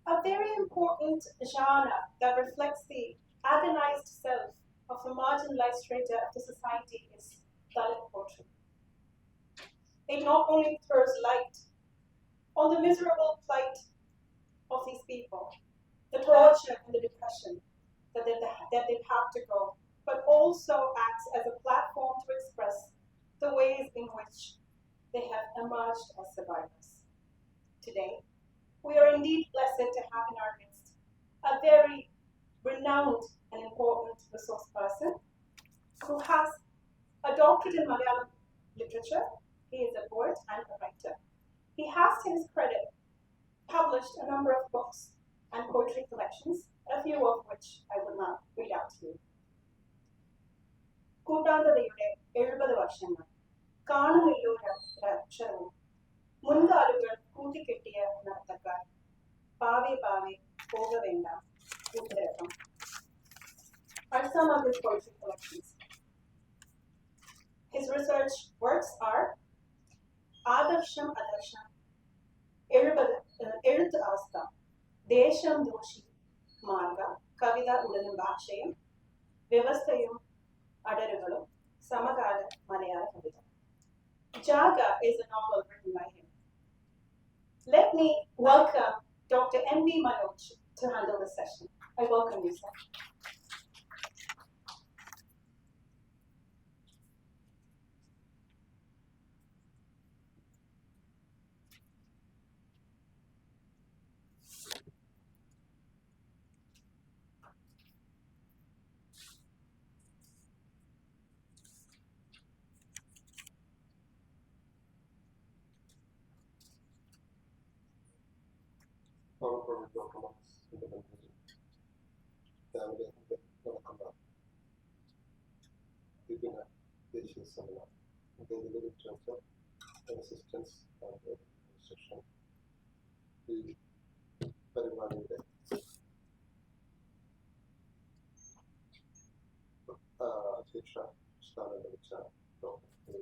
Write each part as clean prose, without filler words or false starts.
A very important genre that reflects the agonized self of a marginalized strata of the society is Dalit poetry. It not only throws light on the miserable plight of these people, the torture and the depression that they've had to go, but also acts as a platform to express the ways in which they have emerged as survivors. Today, we are indeed blessed to have in our midst a very renowned and important resource person who has a doctorate in Malayalam literature. He is a poet and a writer. He has, to his credit, published a number of books and poetry collections, a few of which I will now read out to you. കൂട്ടാന്തതയുടെ 70 വർഷങ്ങൾ കാണുന്നില്ലൊരക്ഷരവും മുൻകാലുകൾ കൂട്ടിക്കെട്ടിയ നടത്തക്കാർ പാവേ പാവേ പോക വേണ്ട കൂട്ടുരക്കം are some of his poetry collections. His research works are Adarsham Adarsham, എഴുത്ത് അവസ്ഥ, ദേശം ദോഷി, മാർഗ, കവിത ഉടനും ഭാഷയും, വ്യവസ്ഥയും അടരുകളും, സമകാല മലയാള കവിത. Jaga is a novel written by him. Let me welcome Dr. M.B. Manoj to handle this session. I welcome you, sir. Assistance and instruction. The പരിപാടിയുടെ അധ്യക്ഷ സ്ഥാനം ലഭിച്ച ഡോക്ടർ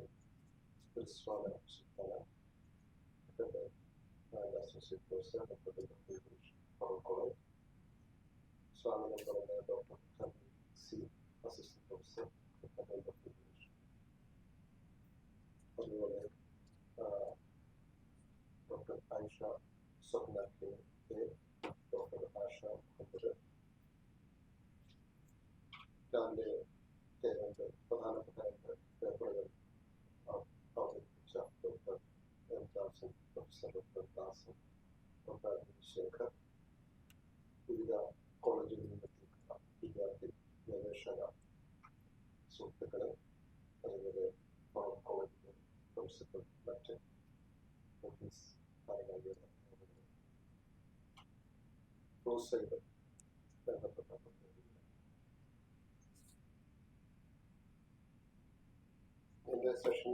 അസോസിയേറ്റ് പ്രൊഫസർ ഡോക്ടർ സ്വാഗതം ഡോക്ടർ സി അസിസ്റ്റന്റ് പ്രൊഫസർ അതുപോലെ doctor Ayisha സ്വപ്ന K, doctor Asha Muhammad, രാവിലെ രണ്ട് പ്രധാനപ്പെട്ട പേപ്പറുകൾ അവതരിപ്പിച്ച ഡോക്ടർ എം ദാസൻ, പ്രൊഫസർ ഡോക്ടർ ദാസൻ, ഡോക്ടർ ശേഖർ, വിവിധ കോളേജുകളിൽ നിന്നെത്തിയിട്ടുള്ള വിദ്യാർത്ഥി ഗവേഷക സുഹൃത്തുക്കളെ, അതുപോലെ കോളേജിലെ പ്രിൻസിപ്പൽ, മറ്റ് ഓഫീസ് കാര്യങ്ങൾ ക്ലോസ് ചെയ്ത് ബന്ധപ്പെട്ട എൻ്റെ സെഷൻ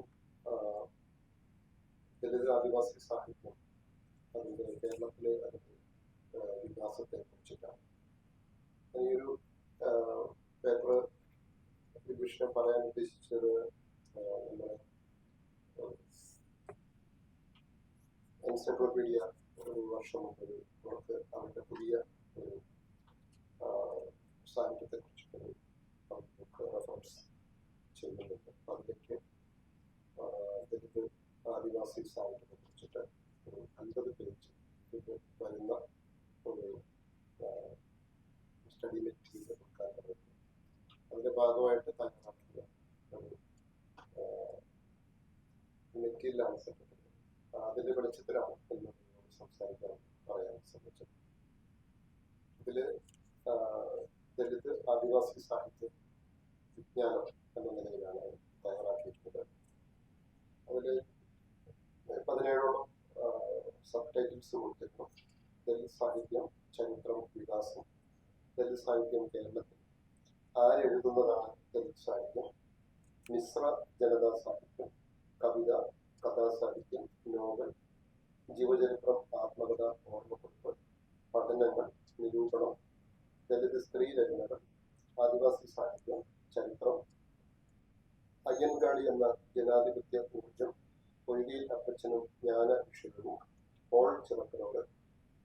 ദളിത് ആദിവാസി സാഹിത്യം, അതിൻ്റെ കേരളത്തിലെ അതിൻ്റെ വികാസത്തെ കുറിച്ചിട്ടാണ്. ഈയൊരു പേപ്പർ വിഷയം പറയാൻ ഉദ്ദേശിച്ചത് നമ്മുടെ എൻസൈക്ലോപീഡിയ ഒരു വർഷം മുമ്പ് നമുക്ക് അവരുടെ പുതിയ ഒരു സാഹിത്യത്തെ കുറിച്ചിട്ടൊരു ബുക്ക് റെഫറൻസ് ചെയ്യുന്നുണ്ട്. അതിലേക്ക് ദളിത് ആദിവാസി സാഹിത്യത്തെ കുറിച്ചിട്ട് ഒരു 50 പേജ് ഇത് വരുന്ന ഒരു സ്റ്റഡി മെറ്റീരിയൽ കൊടുക്കാൻ പറയുന്നത്. അതിൻ്റെ ഭാഗമായിട്ട് തയ്യാറാക്കിയ ഒരു മെറ്റീരിയലാണ് സെക്രട്ടറി. അതിൻ്റെ വെളിച്ചത്തിലാണ് എന്നോട് സംസാരിക്കാൻ പറയാൻ ശ്രമിച്ചത്. ഇതില് ദളിത് ആദിവാസി സാഹിത്യ വിജ്ഞാനം എന്ന നിലയിലാണ് തയ്യാറാക്കിയിട്ടുള്ളത്. അതിൽ 17ഓളം സബ് ടൈറ്റിൽസ് കൊടുത്തിരുന്നു. ദളിത് സാഹിത്യം, ചരിത്രം, വികാസം, ദളിത് സാഹിത്യം കേരളത്തിൽ, ആരെഴുതുന്നതാണ് ദളിത് സാഹിത്യം, മിശ്ര ജനതാ സാഹിത്യം, കവിത, കഥാസാഹിത്യം, നോവൽ, ജീവചരിത്രം, ആത്മകഥ, ഓർമ്മക്കുറിപ്പ്, പഠനങ്ങൾ, നിരൂപണം, ദളിത് സ്ത്രീ രചനകൾ, ആദിവാസി സാഹിത്യം, ചരിത്രം, അയ്യൻകാളി എന്ന ജനാധിപത്യ ഊർജം, പൊയ്കയിൽ അപ്പച്ചനും ജ്ഞാന വിഷയവും, പോൾ ചിറക്കലോട്,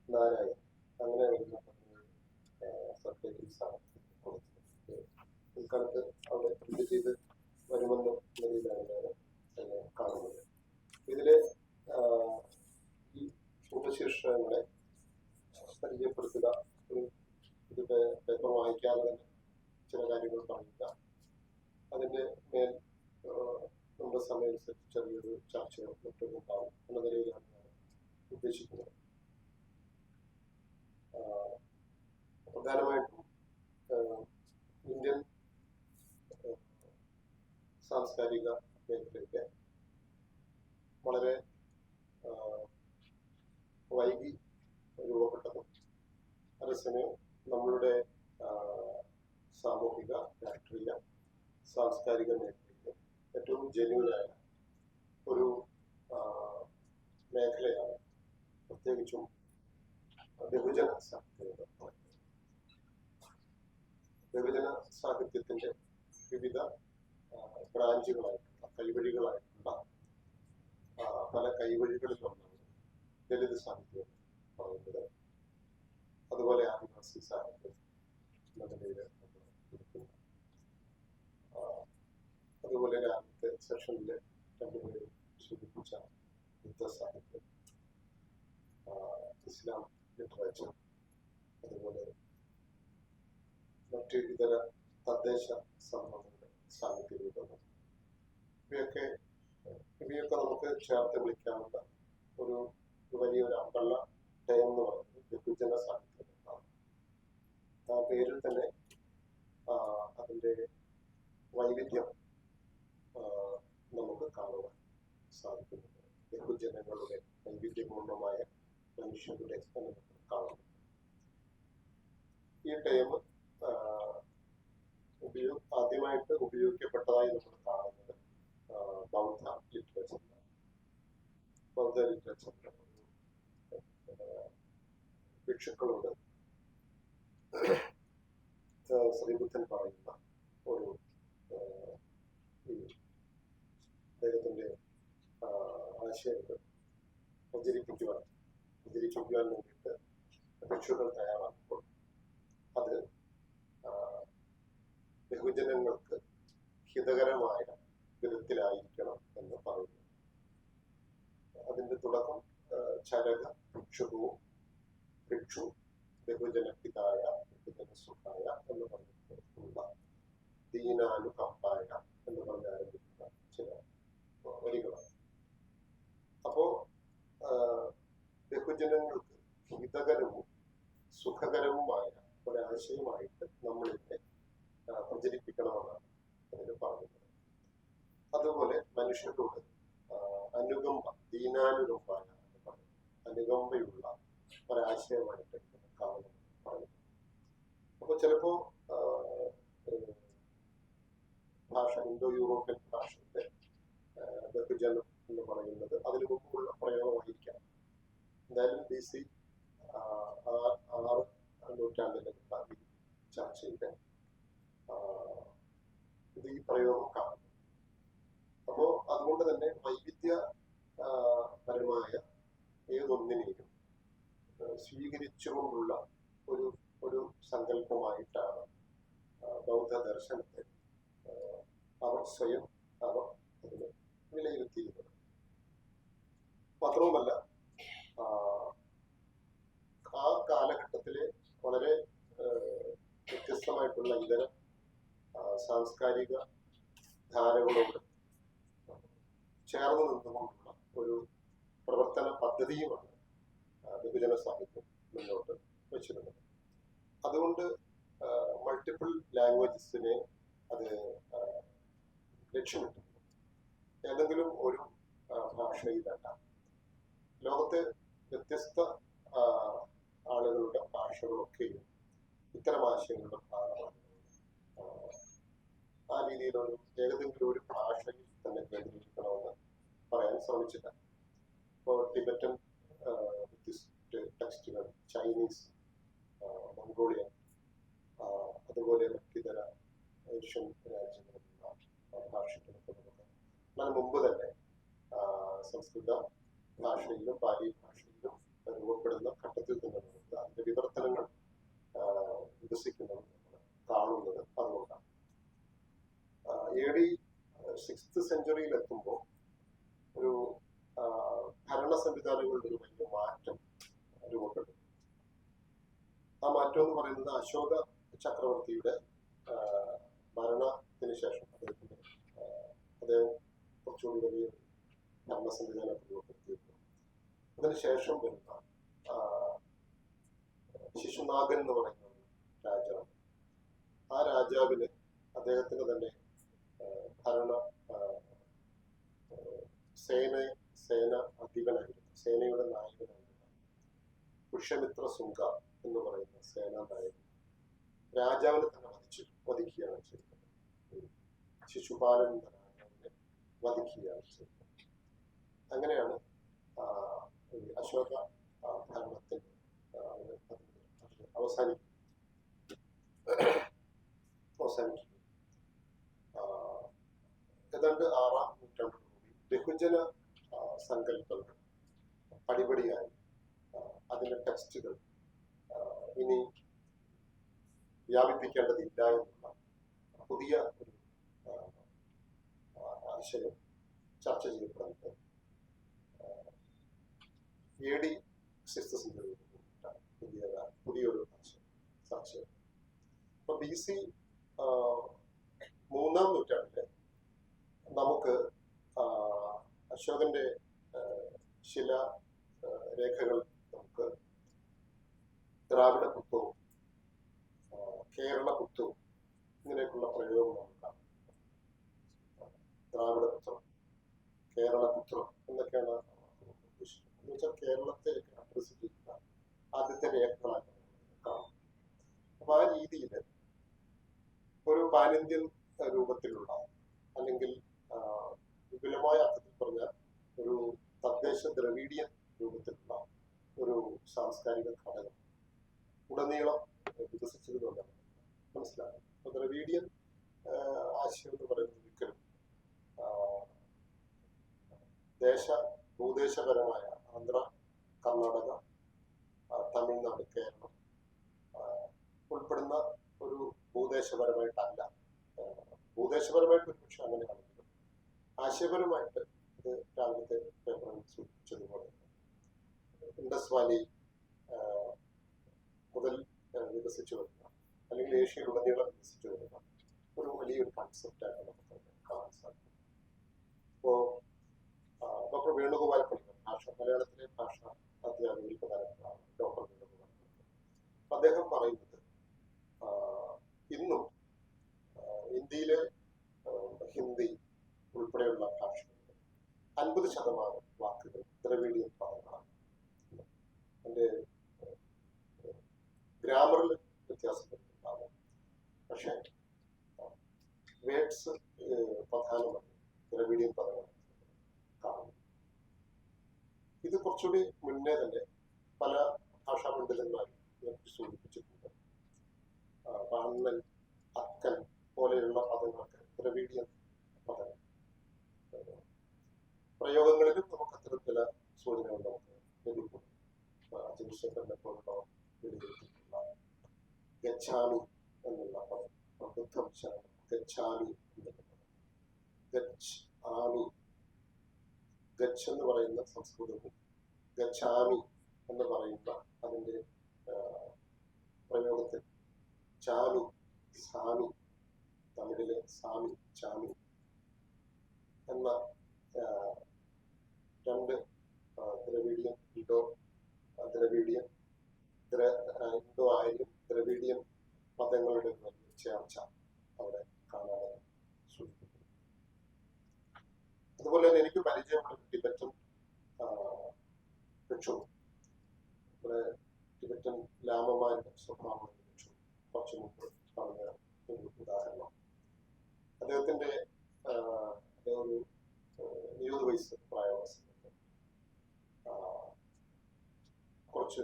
നാരായൺ, അങ്ങനെ വരുന്ന സർട്ടിഫിക്കറ്റ്സാണ് കൊടുത്തത്. പിൽക്കാലത്ത് അവിടെ പ്രിന്റ് ചെയ്ത് വരുമെന്ന നിലയിലാണ് ഞാൻ കാണുന്നത്. ഇതിലെ ഈ ഉപശീർഷകങ്ങളെ പരിചയപ്പെടുത്തുക, ഇത് പേപ്പർ വായിക്കാതെ തന്നെ ചില കാര്യങ്ങൾ പറയുക, അതിൻ്റെ മേൽ നമ്മുടെ സമയമനുസരിച്ച് ചെറിയൊരു ചർച്ചയോ മറ്റൊരു ഉണ്ടാവും എന്ന നിലയിലാണ് ഞാൻ ഉദ്ദേശിക്കുന്നത്. പ്രധാനമായിട്ടും ഇന്ത്യൻ സാംസ്കാരിക മേഖലയിലെ വളരെ വൈകി രൂപപ്പെട്ടതും അതേസമയം നമ്മളുടെ സാമൂഹിക, രാഷ്ട്രീയ, സാംസ്കാരിക മേഖലയിലെ ഏറ്റവും ജെന്യൂനായ ഒരു മേഖലയാണ് പ്രത്യേകിച്ചും ബഹുജന സാഹിത്യം. ബഹുജന സാഹിത്യത്തിന്റെ വിവിധ ബ്രാഞ്ചുകളായിട്ടുള്ള കൈവഴികളായിട്ടുള്ള പല കൈവഴികളിലൊന്നാണ് ദലിത് സാഹിത്യം പറയുന്നത്. അതുപോലെ ആദിവാസി സാഹിത്യം എന്ന നിലയിൽ നമ്മൾ എടുക്കുന്നു. അതുപോലെ രാജ്യത്തെ സെഷനിൽ രണ്ടുപേരും സൂചിപ്പിച്ച ബുദ്ധ സാഹിത്യം, ഇസ്ലാം ലിറ്ററേച്ചർ, അതുപോലെ മറ്റ് ഇതര തദ്ദേശ സംഭവങ്ങളുടെ സാഹിത്യ രൂപങ്ങൾ, ഇവയൊക്കെ നമുക്ക് ചേർത്ത് വിളിക്കാവുന്ന ഒരു വലിയൊരു അമ്പള്ള ടൈം എന്ന് പറയുന്നത് ബഹുജന സാഹിത്യം എന്നാണ്. ആ പേരിൽ തന്നെ അതിൻ്റെ വൈവിധ്യം നമുക്ക് കാണുവാൻ സാധിക്കുന്നുണ്ട്. ബഹുജനങ്ങളുടെ വൈവിധ്യപൂർണമായ മനുഷ്യരുടെ നമുക്ക് കാണുന്നു. ഈ ടൈം ആദ്യമായിട്ട് ഉപയോഗിക്കപ്പെട്ടതായി നമ്മൾ കാണുന്നത് ബൗദ്ധ ലിറ്ററേച്ചറിലാണ്. ബൗദ്ധ ലിറ്ററേച്ചറിലെ ഭിക്ഷുക്കളോട് ശ്രീബുദ്ധൻ പറയുന്ന ഒരു അദ്ദേഹത്തിന്റെ ആശയങ്ങൾ പ്രചരിപ്പിക്കുവാൻ വേണ്ടിയിട്ട് ഭിക്ഷുക്കൾ തയ്യാറാക്കുമ്പോൾ അത് ബഹുജനങ്ങൾക്ക് ഹിതകരമായ വിധത്തിലായിരിക്കണം എന്ന് പറയുന്നു. അതിന്റെ തുടക്കം ചരക ഭിക്ഷുവും ഭിക്ഷു ബഹുജനഹിതായ ബഹുജന സുഖായ എന്ന് പറഞ്ഞിട്ടുള്ള ദീനാനുകമ്പായ എന്ന് പറഞ്ഞ് ആരംഭിക്കുന്ന ചില വരികളാണ്. അപ്പോ ബഹുജനങ്ങൾക്ക് ഹിതകരവും സുഖകരവുമായ ഒരാശയമായിട്ട് നമ്മളിതിനെ പ്രചരിപ്പിക്കണമെന്നാണ് അതിന് പറയുന്നത്. അതുപോലെ മനുഷ്യരോട് അനുകമ്പ, ദീനാനുകമ്പായ എന്ന് പറയും, അനുകമ്പയുള്ള ഒരാശയമായിട്ട് കാണുമെന്ന് പറയുന്നു. അപ്പൊ ചിലപ്പോ ഭാഷ, ഇന്തോ യൂറോപ്യൻ ഭാഷയുടെ ബഹുജനം എന്ന് പറയുന്നത് അതിനു മുമ്പുള്ള പ്രയോഗമായിരിക്കാം. എന്തായാലും BC 6 നൂറ്റാണ്ടിലെ ചർച്ചയുടെ ഇത് ഈ പ്രയോഗം കാണുന്നു. അപ്പോ അതുകൊണ്ട് തന്നെ വൈവിധ്യപരമായ ഏതൊന്നിനെയും സ്വീകരിച്ചുകൊണ്ടുള്ള ഒരു സങ്കല്പമായിട്ടാണ് ബൗദ്ധ ദർശനത്തെ അവർ സ്വയം അതിനെ വിലയിരുത്തിയിരുന്നത്. മാത്രവുമല്ല, ആ കാലഘട്ടത്തിലെ വളരെ വ്യത്യസ്തമായിട്ടുള്ള ഇതര സാംസ്കാരിക ധാരകളോട് ചേർന്ന് നിന്നുകൊണ്ടുള്ള ഒരു പ്രവർത്തന പദ്ധതിയുമാണ് ബഹുജന സാഹിത്യം മുന്നോട്ട് വെച്ചിരുന്നത്. അതുകൊണ്ട് മൾട്ടിപ്പിൾ ലാംഗ്വേജസിനെ അത് ലക്ഷ്യമിട്ടു. ഏതെങ്കിലും ഒരു ഭാഷയിലല്ല, ലോകത്തെ വ്യത്യസ്ത ആളുകളുടെ ഭാഷകളൊക്കെയും ഇത്തരം ആശയങ്ങളുടെ ഭാഗമാണ്. ആ രീതിയിലൊരു ഏതെങ്കിലും ഒരു ഭാഷയിൽ തന്നെ കേന്ദ്രീകരിക്കണമെന്ന് പറയാൻ ശ്രമിച്ചില്ല. ഇപ്പോൾ ടിബറ്റൻ ടെക്സ്റ്റുകൾ, ചൈനീസ്, മംഗോളിയൻ, അതുപോലെ മറ്റിതര ഏഷ്യൻ രാജ്യങ്ങളിലുള്ള ഭാഷകളൊക്കെ നമുക്ക് മുമ്പ് തന്നെ സംസ്കൃത ഭാഷയിലും പാലി ഭാഷയിലും രൂപപ്പെടുന്ന ഘട്ടത്തിൽ തന്നെ നമുക്ക് അതിന്റെ വിവർത്തനങ്ങൾ വികസിക്കുന്നത് നമ്മൾ കാണുന്നത് അതുകൊണ്ടാണ്. AD 6th സെഞ്ചുറിയിൽ എത്തുമ്പോൾ ഒരു ഭരണ സംവിധാനങ്ങളുടെ ഒരു വലിയ മാറ്റം രൂപപ്പെട്ടു. ആ മാറ്റം എന്ന് പറയുന്നത് അശോക ചക്രവർത്തിയുടെ മരണത്തിന് ശേഷം അദ്ദേഹം കുറച്ചുകൂടി വലിയ ഭരണ സംവിധാനം രൂപപ്പെടുത്തിയിരുന്നു. അതിനുശേഷം വരുന്ന ശിശുനാഗൻ എന്ന് പറയുന്ന ഒരു രാജാവ്, ആ രാജാവിന് അദ്ദേഹത്തിന് തന്നെ ഭരണ സേന അധിപനായിരുന്നു, സേനയുടെ നായകനായിരുന്ന പുഷ്യമിത്ര ശുംഗ എന്ന് പറയുന്ന സേനാ നായകൻ രാജാവിനെ തന്നെ വധിക്കുകയാണ് ചെയ്തത്. ശിശുപാലൻ എന്ന രാജാവിനെ വധിക്കുകയാണ് ചെയ്തത്. അങ്ങനെയാണ് അശോക ഭരണത്തിന്റെ അവസാനിക്കും. ഏതാണ്ട് 6ാം നൂറ്റാണ്ടോടുകൂടി ബഹുജന സങ്കല്പങ്ങൾ പടിപടിയായി അതിന്റെ ടെക്സ്റ്റുകൾ ഇനി വ്യാപിപ്പിക്കേണ്ടതില്ല എന്നുള്ള പുതിയ ഒരു ആശയം ചർച്ച ചെയ്യപ്പെടുന്നത് AD 6th സെഞ്ചുറി പുതിയൊരു ആശയം ചർച്ച ചെയ്യും. അപ്പൊ BC 3ാം നൂറ്റാണ്ടില് നമുക്ക് അശോകന്റെ ശിലാരേഖകൾ നമുക്ക് ദ്രാവിഡ പുത്രവും കേരള പുത്രവും ഇങ്ങനെയൊക്കെയുള്ള പ്രയോഗം നമുക്ക് കാണാം. ദ്രാവിഡ പുത്രം, കേരള പുത്രം എന്നൊക്കെയാണ് ഉദ്ദേശിക്കുന്നത്. എന്ന് വെച്ചാൽ കേരളത്തെ അഡ്രസ് ചെയ്യുന്ന ആദ്യത്തെ രേഖകളാണ് കാണാം. അപ്പൊ ആ രീതിയിൽ ഒരു പാനിന്ത്യൻ രൂപത്തിലുള്ള അല്ലെങ്കിൽ വിപുലമായ അർത്ഥത്തിൽ പറഞ്ഞാൽ ഒരു തദ്ദേശ ദ്രവീഡിയൻ രൂപത്തിലുള്ള ഒരു സാംസ്കാരിക ഘടകം ഉടനീളം വികസിച്ചതുകൊണ്ടാണ് മനസ്സിലാകുന്നത്. അപ്പൊ ദ്രവീഡിയൻ ആശയം എന്ന് പറയുന്നത് ഒരിക്കലും ഭൂദേശപരമായ ആന്ധ്ര, കർണാടക, തമിഴ്നാട്, കേരളം ഉൾപ്പെടുന്ന ഒരു ഭൂദേശപരമായിട്ടല്ല. ഭൂദേശപരമായിട്ട് ഒരു പക്ഷെ അങ്ങനെയാണെങ്കിലും ആശയപരമായിട്ട് ഇത് രാവിലത്തെ പേപ്പറിൽ സൂചിപ്പിച്ചതുപോലെ ഇൻഡസ് വാലി മുതൽ വികസിച്ചു വരുന്ന അല്ലെങ്കിൽ ഏഷ്യയിലുടനീളം വികസിച്ചു വരുന്ന ഒരു വലിയൊരു കൺസെപ്റ്റായിട്ട് നമുക്ക് കാണാൻ സാധിക്കും. ഇപ്പോ ഡോക്ടർ വേണുഗോപാൽ പണിക്കർ, മലയാളത്തിലെ ഭാഷ അധ്യാപകരിൽ പ്രധാനപ്പെട്ട ഡോക്ടർ വേണുഗോപാൽ പണിക്കർ, അദ്ദേഹം പറയുന്നത് ഇന്നും ഇന്ത്യയിലെ ഹിന്ദി ഉൾപ്പെടെയുള്ള ഭാഷകളിൽ 50% വാക്കുകൾ ദ്രവീഡിയൻ പദങ്ങളാണ്. അതിന്റെ ഗ്രാമറിൽ വ്യത്യാസം വരുന്നുണ്ടാകും, പക്ഷെ വേർഡ്സ് പ്രധാനമായി ദ്രവീഡിയൻ പദങ്ങൾ കാണുന്നു. ഇത് കുറച്ചുകൂടി മുന്നേ തന്നെ പല ഭാഷാ പണ്ഡിതന്മാരും സൂചിപ്പിച്ചിട്ടുണ്ട്. പാണ്ണൻ, അക്കൻ പോലെയുള്ള പദങ്ങളൊക്കെ ദ്രവീഡിയൻ പദങ്ങൾ. പ്രയോഗങ്ങളിലും നമുക്ക് അത്തരം ചില സൂചനകൾ നമുക്ക് ലഭിക്കും. ജംഷനെ പോലുള്ളവർ വിലയിരുത്തിയിട്ടുള്ള ഗച്ഛാമി എന്നുള്ള പദം, ബുദ്ധം ശരണം, ഗച്ഛാമി എന്നുള്ള പദം, ഗച്ച് ആമി, ഗച്ച് എന്ന് പറയുന്ന സംസ്കൃതവും ഗച്ഛാമി എന്ന് പറയുന്ന അതിന്റെ പ്രയോഗത്തിൽ ചാമി, സാമി, തമിഴിലെ സാമി, ചാമി എന്ന രണ്ട് ദ്രവീഡിയൻ, ഇൻഡോ ആര്യൻ ദ്രവീഡിയൻ പദങ്ങളുടെ വലിയ ചേർച്ച അവിടെ കാണാൻ സൂചിപ്പിക്കുന്നു. അതുപോലെ തന്നെ എനിക്ക് പരിചയമുള്ള ടിബറ്റൻ ഭിക്ഷു, ഇവിടെ ടിബറ്റൻ ലാമമാരുടെ സ്വഭാവം ഭിക്ഷു കുറച്ചു മുമ്പ് പറഞ്ഞ ഒരു ഉദാഹരണം. അദ്ദേഹത്തിന്റെ ഒരു 20 വയസ്സ് പ്രായമുള്ള സമയത്ത് കുറച്ച്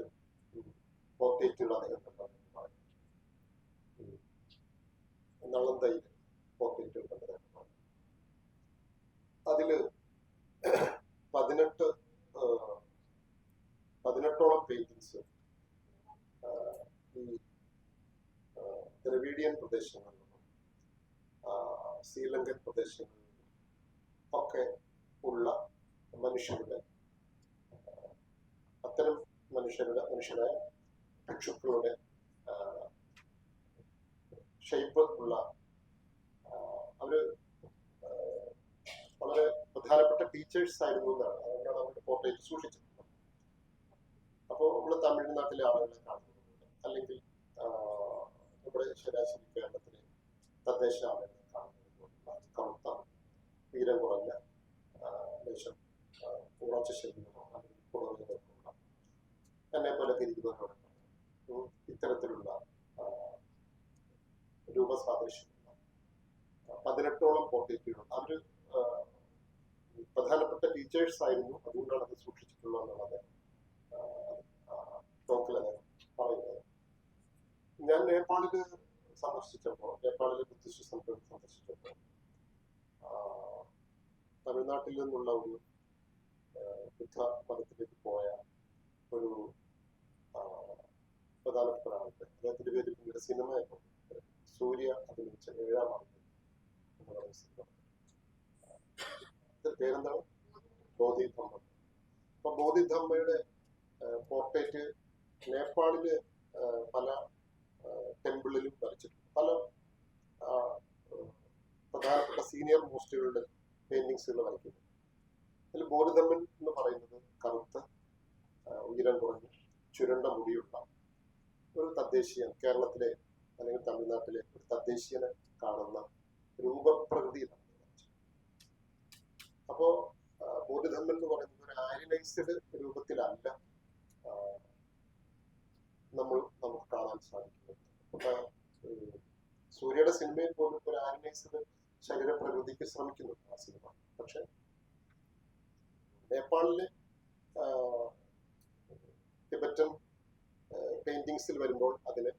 പോർട്രേറ്റുകൾ അദ്ദേഹം കണ്ടു. നളന്തയിൽ പോർട്രേറ്റുകൾ കണ്ടു. അതില് 18ഓളം പെയിന്റിങ്സ് ഈ ദ്രവീഡിയൻ പ്രദേശങ്ങളിലും ശ്രീലങ്കൻ പ്രദേശങ്ങളിലും ഒക്കെ ഉള്ള മനുഷ്യരുടെ അത്തരം മനുഷ്യരെ ഭിക്ഷുക്കളുടെ ഷേപ്പ് ഉള്ള അവര് വളരെ പ്രധാനപ്പെട്ട ടീച്ചേഴ്സ് ആയിരുന്നു എന്നാണ്. അതുകൊണ്ടാണ് അവരുടെ പോർട്രേറ്റ് സൂക്ഷിച്ചിട്ടുള്ളത്. അപ്പോൾ നമ്മൾ തമിഴ്നാട്ടിലെ ആളുകളെ കാണുന്നത് അല്ലെങ്കിൽ നമ്മുടെ ശരാശരി കേരളത്തിലെ തദ്ദേശ ആളുകളെ കാണുന്നത് കറുത്ത വീരം കുറഞ്ഞ ദേശം ഉറച്ച ശരീരമോ അല്ലെങ്കിൽ പുറകുള്ള എന്നെ പോലെ ഇരിക്കുന്നവരോട് ഇത്തരത്തിലുള്ള രൂപസാദൃശ്യമുള്ള 18ഓളം പോർട്രേറ്റുകൾ അവര് പ്രധാനപ്പെട്ട ടീച്ചേഴ്സ് ആയിരുന്നു. അതുകൊണ്ടാണ് അത് സൂക്ഷിച്ചിട്ടുള്ളത് എന്നുള്ളത് ടോക്കിൽ പറയുന്നത്. ഞാൻ നേപ്പാളിൽ സന്ദർശിച്ചപ്പോൾ, നേപ്പാളിലെ ബുദ്ധിസ്റ്റ് സെന്റർ സന്ദർശിച്ചപ്പോൾ തമിഴ്നാട്ടിൽ നിന്നുള്ള ഒരു ബുദ്ധ മതത്തിലേക്ക് പോയ ഒരു പ്രധാനപ്പെട്ട ഒരാളുണ്ട്. അദ്ദേഹത്തിന്റെ പേര് പിന്നീട് സിനിമയായിരുന്നു. സൂര്യ അഭിനയിച്ച 7ാം ആണ്ട് എന്ന് പറയുന്ന സിനിമ. പേരെന്താണ്? ബോധിധമ്മ. അപ്പൊ ബോധിധമ്മയുടെ പോർട്രേറ്റ് നേപ്പാളില് പല ടെമ്പിളിലും വരച്ചിട്ടുണ്ട്. പല പ്രധാനപ്പെട്ട സീനിയർ മോസ്റ്റുകളുടെ പെയിന്റിങ്സുകൾ വരയ്ക്കുന്നു. അതിൽ ബോധിധമ്മൻ എന്ന് പറയുന്നത് കറുത്ത ഉയരം കുറഞ്ഞ് ചുരുണ്ട മുടിയുള്ള ഒരു തദ്ദേശീയൻ, കേരളത്തിലെ അല്ലെങ്കിൽ തമിഴ്നാട്ടിലെ ഒരു തദ്ദേശീയനെ കാണുന്ന രൂപപ്രകൃതി. അപ്പോ ബോധിധമ്മൻ എന്ന് പറയുന്നത് ഒരു ആര്യനൈസ്ഡ് രൂപത്തിലല്ല നമുക്ക് കാണാൻ സാധിക്കുന്നത്. സൂര്യയുടെ സിനിമയിൽ പോലും ഒരു ആര്യനൈസ്ഡ് ശരീരപ്രകൃതിക്ക് ശ്രമിക്കുന്നുണ്ട് ആ സിനിമ. പക്ഷെ നേപ്പാളിലെ ടിബറ്റൻ പെയിന്റിങ്സിൽ വരുമ്പോൾ അതിന്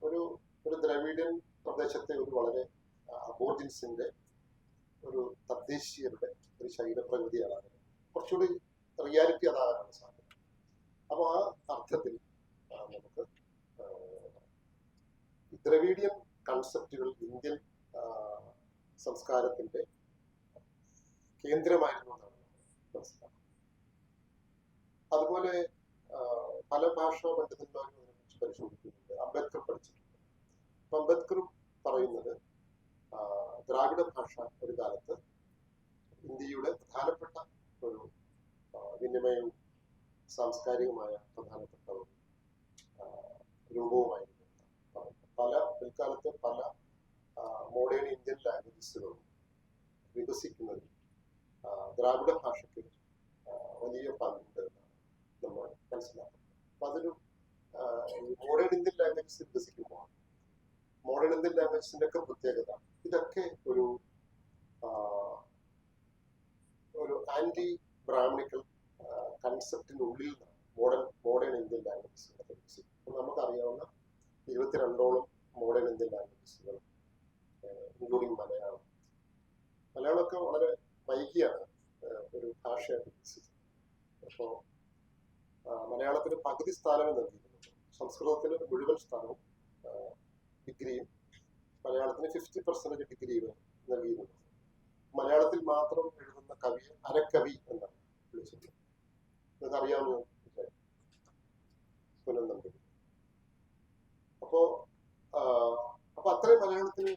ഒരു ദ്രവീഡിയൻ പ്രദേശത്തെ ഒരു വളരെ അബോർജിൻസിന്റെ ഒരു തദ്ദേശീയരുടെ ഒരു ശരീരപ്രകൃതിയാണ് അതിന് കുറച്ചുകൂടി റിയാലിറ്റി അതാകാനാണ് സാധ്യത. അപ്പൊ ആ അർത്ഥത്തിൽ നമുക്ക് ദ്രവീഡിയൻ കൺസെപ്റ്റുകൾ ഇന്ത്യൻ സംസ്കാരത്തിന്റെ കേന്ദ്രമായിരുന്നു എന്നാണ് മനസ്സിലാക്കുന്നത്. അതുപോലെ പല ഭാഷാ പണ്ഡിതന്മാരും അതിനെക്കുറിച്ച് പരിശോധിക്കുന്നുണ്ട്. അംബേദ്കർ പഠിച്ചിട്ടുണ്ട്. അപ്പൊ അംബേദ്കറും പറയുന്നത് ദ്രാവിഡ ഭാഷ ഒരു കാലത്ത് ഇന്ത്യയുടെ പ്രധാനപ്പെട്ട ഒരു വിനിമയവും സാംസ്കാരികമായ പ്രധാനപ്പെട്ട ഒരു രൂപവുമായിരുന്നു. പിൽക്കാലത്ത് പല മോഡേൺ ഇന്ത്യൻ ലാംഗ്വേജസുകളും വികസിക്കുന്നതിൽ ദ്രാവിഡ ഭാഷയ്ക്ക് വലിയ പങ്കുണ്ട് എന്നാണ് നമ്മൾ മനസ്സിലാക്കുന്നത്. അപ്പൊ അതൊരു മോഡേൺ ഇന്ത്യൻ ലാംഗ്വേജസ് വികസിക്കുമ്പോൾ മോഡേൺ ഇന്ത്യൻ ലാംഗ്വേജസിന്റെ ഒക്കെ പ്രത്യേകത ഇതൊക്കെ ഒരു ആന്റി ബ്രാഹ്മണിക്കൽ കൺസെപ്റ്റിനുള്ളിൽ നിന്നാണ് മോഡേൺ ഇന്ത്യൻ ലാംഗ്വേജസ് വികസിക്കും. നമുക്കറിയാവുന്ന 22ഓളം മോഡേൺ ഇന്ത്യൻ ലാംഗ്വേജസുകൾ ഇൻക്ലൂഡിങ് മലയാളമൊക്കെ വളരെ വൈകിയാണ് ഒരു ഭാഷയായിട്ട് വികസിച്ചത്. അപ്പോൾ മലയാളത്തിന് പകുതി സ്ഥാനമേ നൽകിയിരുന്നുള്ളൂ. സംസ്കൃതത്തിന് മുഴുവൻ സ്ഥാനവും ഡിഗ്രിയും മലയാളത്തിന് 50% ഡിഗ്രിയും നൽകിയിരുന്നു. മലയാളത്തിൽ മാത്രം എഴുതുന്ന കവിയെ അരക്കവി എന്നാണ് വിളിച്ചത്. നിങ്ങൾക്കറിയാവുന്ന പുനർനമ്പൂതിരി. അപ്പോ അത്രയും മലയാളത്തിന്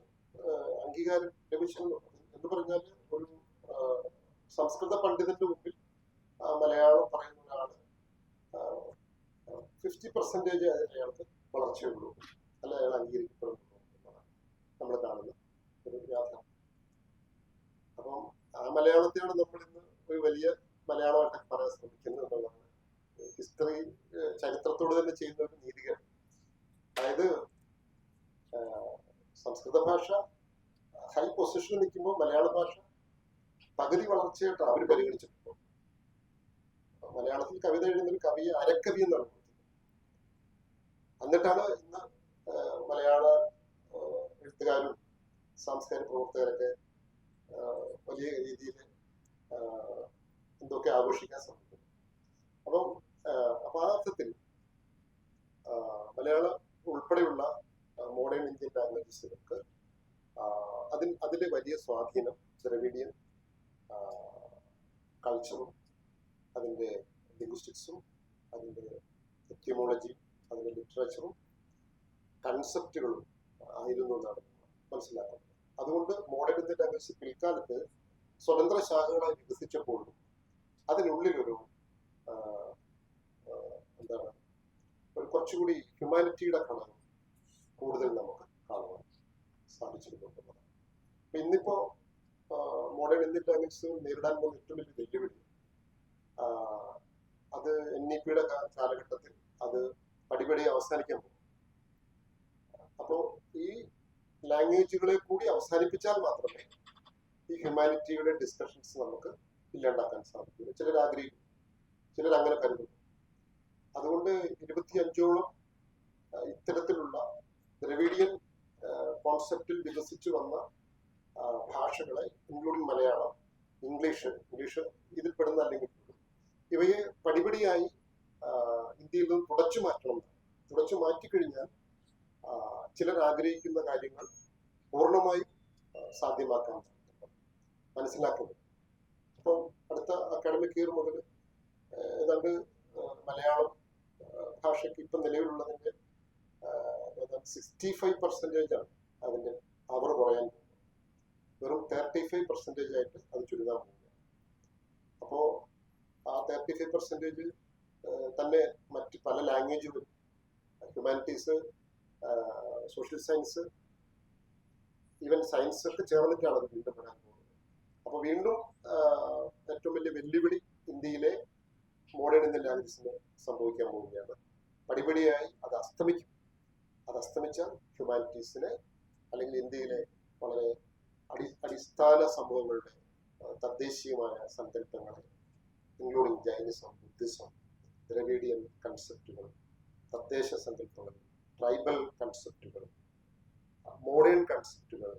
അംഗീകാരം ലഭിച്ചിരുന്നു എന്ന് പറഞ്ഞാൽ ഒരു സംസ്കൃത പണ്ഡിതന്റെ മുമ്പിൽ മലയാളം പറയുന്ന ഒരാള് 50% അയാൾക്ക് വളർച്ചയുള്ളൂ, അല്ല അയാൾ അംഗീകരിക്കപ്പെടുന്നു എന്നാണ് നമ്മൾ കാണുന്ന ഒരു യാഥാർത്ഥ്യം. അപ്പം ആ മലയാളത്തെയാണ് നമ്മൾ ഇന്ന് ഒരു വലിയ മലയാളമായിട്ട് പറയാൻ ശ്രമിക്കുന്നത് എന്നുള്ളതാണ് ഹിസ്റ്ററി ചരിത്രത്തോട് തന്നെ ചെയ്യുന്ന ഒരു നീതികേട്. അതായത് സംസ്കൃത ഭാഷ ഹൈ പൊസിഷനിൽ നിൽക്കുമ്പോൾ മലയാള ഭാഷ പകുതി വളർച്ചയായിട്ട് അവർ പരിഗണിച്ചിട്ടുണ്ടോ. മലയാളത്തിൽ കവിത എഴുതുന്ന ഒരു കവിയെ അരക്കവി എന്നാണ് വിളിക്കുന്നത്. എന്നിട്ടാണ് ഇന്ന് മലയാള എഴുത്തുകാരും സാംസ്കാരിക പ്രവർത്തകരൊക്കെ വലിയ രീതിയിൽ എന്തൊക്കെ ആഘോഷിക്കാൻ ശ്രമിക്കുന്നു. അപ്പം അപ്പൊ ആ അർത്ഥത്തിൽ മലയാളം ഉൾപ്പെടെയുള്ള മോഡേൺ ഇന്ത്യൻ ലാംഗ്വേജസുകൾക്ക് അതിന്റെ വലിയ സ്വാധീനം ദ്രവിഡിയൻ കൾച്ചറും അതിന്റെ ലിംഗ്വിസ്റ്റിക്സും അതിന്റെ എത്യമോളജി അതിന്റെ ലിറ്ററേച്ചറും കൺസെപ്റ്റുകളും ആയിരുന്നു എന്നാണ് മനസ്സിലാക്കുന്നത്. അതുകൊണ്ട് മോഡേൺ ഇന്ത്യൻ ലാംഗ്വേജ് പിൽക്കാലത്ത് സ്വതന്ത്ര ശാഖകളായി വികസിച്ചപ്പോഴും അതിനുള്ളിലൊരു എന്താണ് ഒരു കുറച്ചുകൂടി ഹ്യൂമാനിറ്റിയുടെ ഘടകം കൂടുതൽ നമുക്ക് കാണുവാൻ സാധിച്ചിരുന്നുള്ളതാണ്. അപ്പൊ ഇന്നിപ്പോ മോഡേൺ ഇന്ത്യൻ ലാംഗ്വേജ് നേരിടാൻ പോകുന്ന ഏറ്റവും വലിയ വെല്ലുവിളി അത് NEP-യുടെ കാലഘട്ടത്തിൽ അത് പടിപടി അവസാനിക്കാൻ പോകും. അപ്പോൾ ഈ ലാംഗ്വേജുകളെ കൂടി അവസാനിപ്പിച്ചാൽ മാത്രമേ ഈ ഹ്യൂമാനിറ്റിയുടെ ഡിസ്കഷൻസ് നമുക്ക് ഇല്ലാണ്ടാക്കാൻ സാധിക്കും. ചിലർ ആഗ്രഹിക്കും, ചിലർ അങ്ങനെ കരുതുന്നു. അതുകൊണ്ട് 25ഓളം ഇത്തരത്തിലുള്ള ദ്രവിഡിയൻ കോൺസെപ്റ്റിൽ വികസിച്ചു വന്ന ഭാഷകളെ, ഇൻക്ലൂഡിങ് മലയാളം, ഇംഗ്ലീഷ് ഇതിൽ പെടുന്ന അല്ലെങ്കിൽ ഇവയെ പടിപടിയായി ഇന്ത്യയിൽ നിന്ന് തുടച്ചു മാറ്റണം. തുടച്ചു മാറ്റിക്കഴിഞ്ഞാൽ ചിലർ ആഗ്രഹിക്കുന്ന കാര്യങ്ങൾ പൂർണ്ണമായും സാധ്യമാക്കാൻ മനസ്സിലാക്കുന്നത്. അപ്പം അടുത്ത അക്കാഡമിക് ഇയർ മുതൽ ഏതാണ്ട് മലയാളം ഭാഷയ്ക്ക് ഇപ്പം നിലവിലുള്ളതിന്റെ 65% ആണ് അതിന്റെ അവർ കുറയാൻ പോകുന്നത്. വെറും 35% ആയിട്ട് അത് ചുരുങ്ങാൻ പോകുന്നത്. അപ്പോ ആ 35% തന്നെ മറ്റ് പല ലാംഗ്വേജുകളും, humanities, social science, even science ഒക്കെ ചേർന്നിട്ടാണ് അത് വീണ്ടും വരാൻ പോകുന്നത്. അപ്പൊ വീണ്ടും ഏറ്റവും വലിയ വെല്ലുവിളി ഇന്ത്യയിലെ മോഡേൺ ഇന്ത്യൻ ലാംഗ്വേജസിന് സംഭവിക്കാൻ പോവുകയാണ്. പടിപടിയായി അത് അസ്തമിക്കും. അത് അസ്തമിച്ചാൽ ഹ്യൂമാനിറ്റീസിനെ അല്ലെങ്കിൽ ഇന്ത്യയിലെ വളരെ അടിസ്ഥാന സംഭവങ്ങളുടെ തദ്ദേശീയമായ സങ്കല്പങ്ങളെ, ഇൻക്ലൂഡിങ് ജൈനിസം, ബുദ്ധിസം, ദ്രവിഡിയൻ കൺസെപ്റ്റുകൾ, തദ്ദേശ സങ്കല്പങ്ങൾ, ട്രൈബൽ കൺസെപ്റ്റുകൾ, മോഡേൺ കൺസെപ്റ്റുകൾ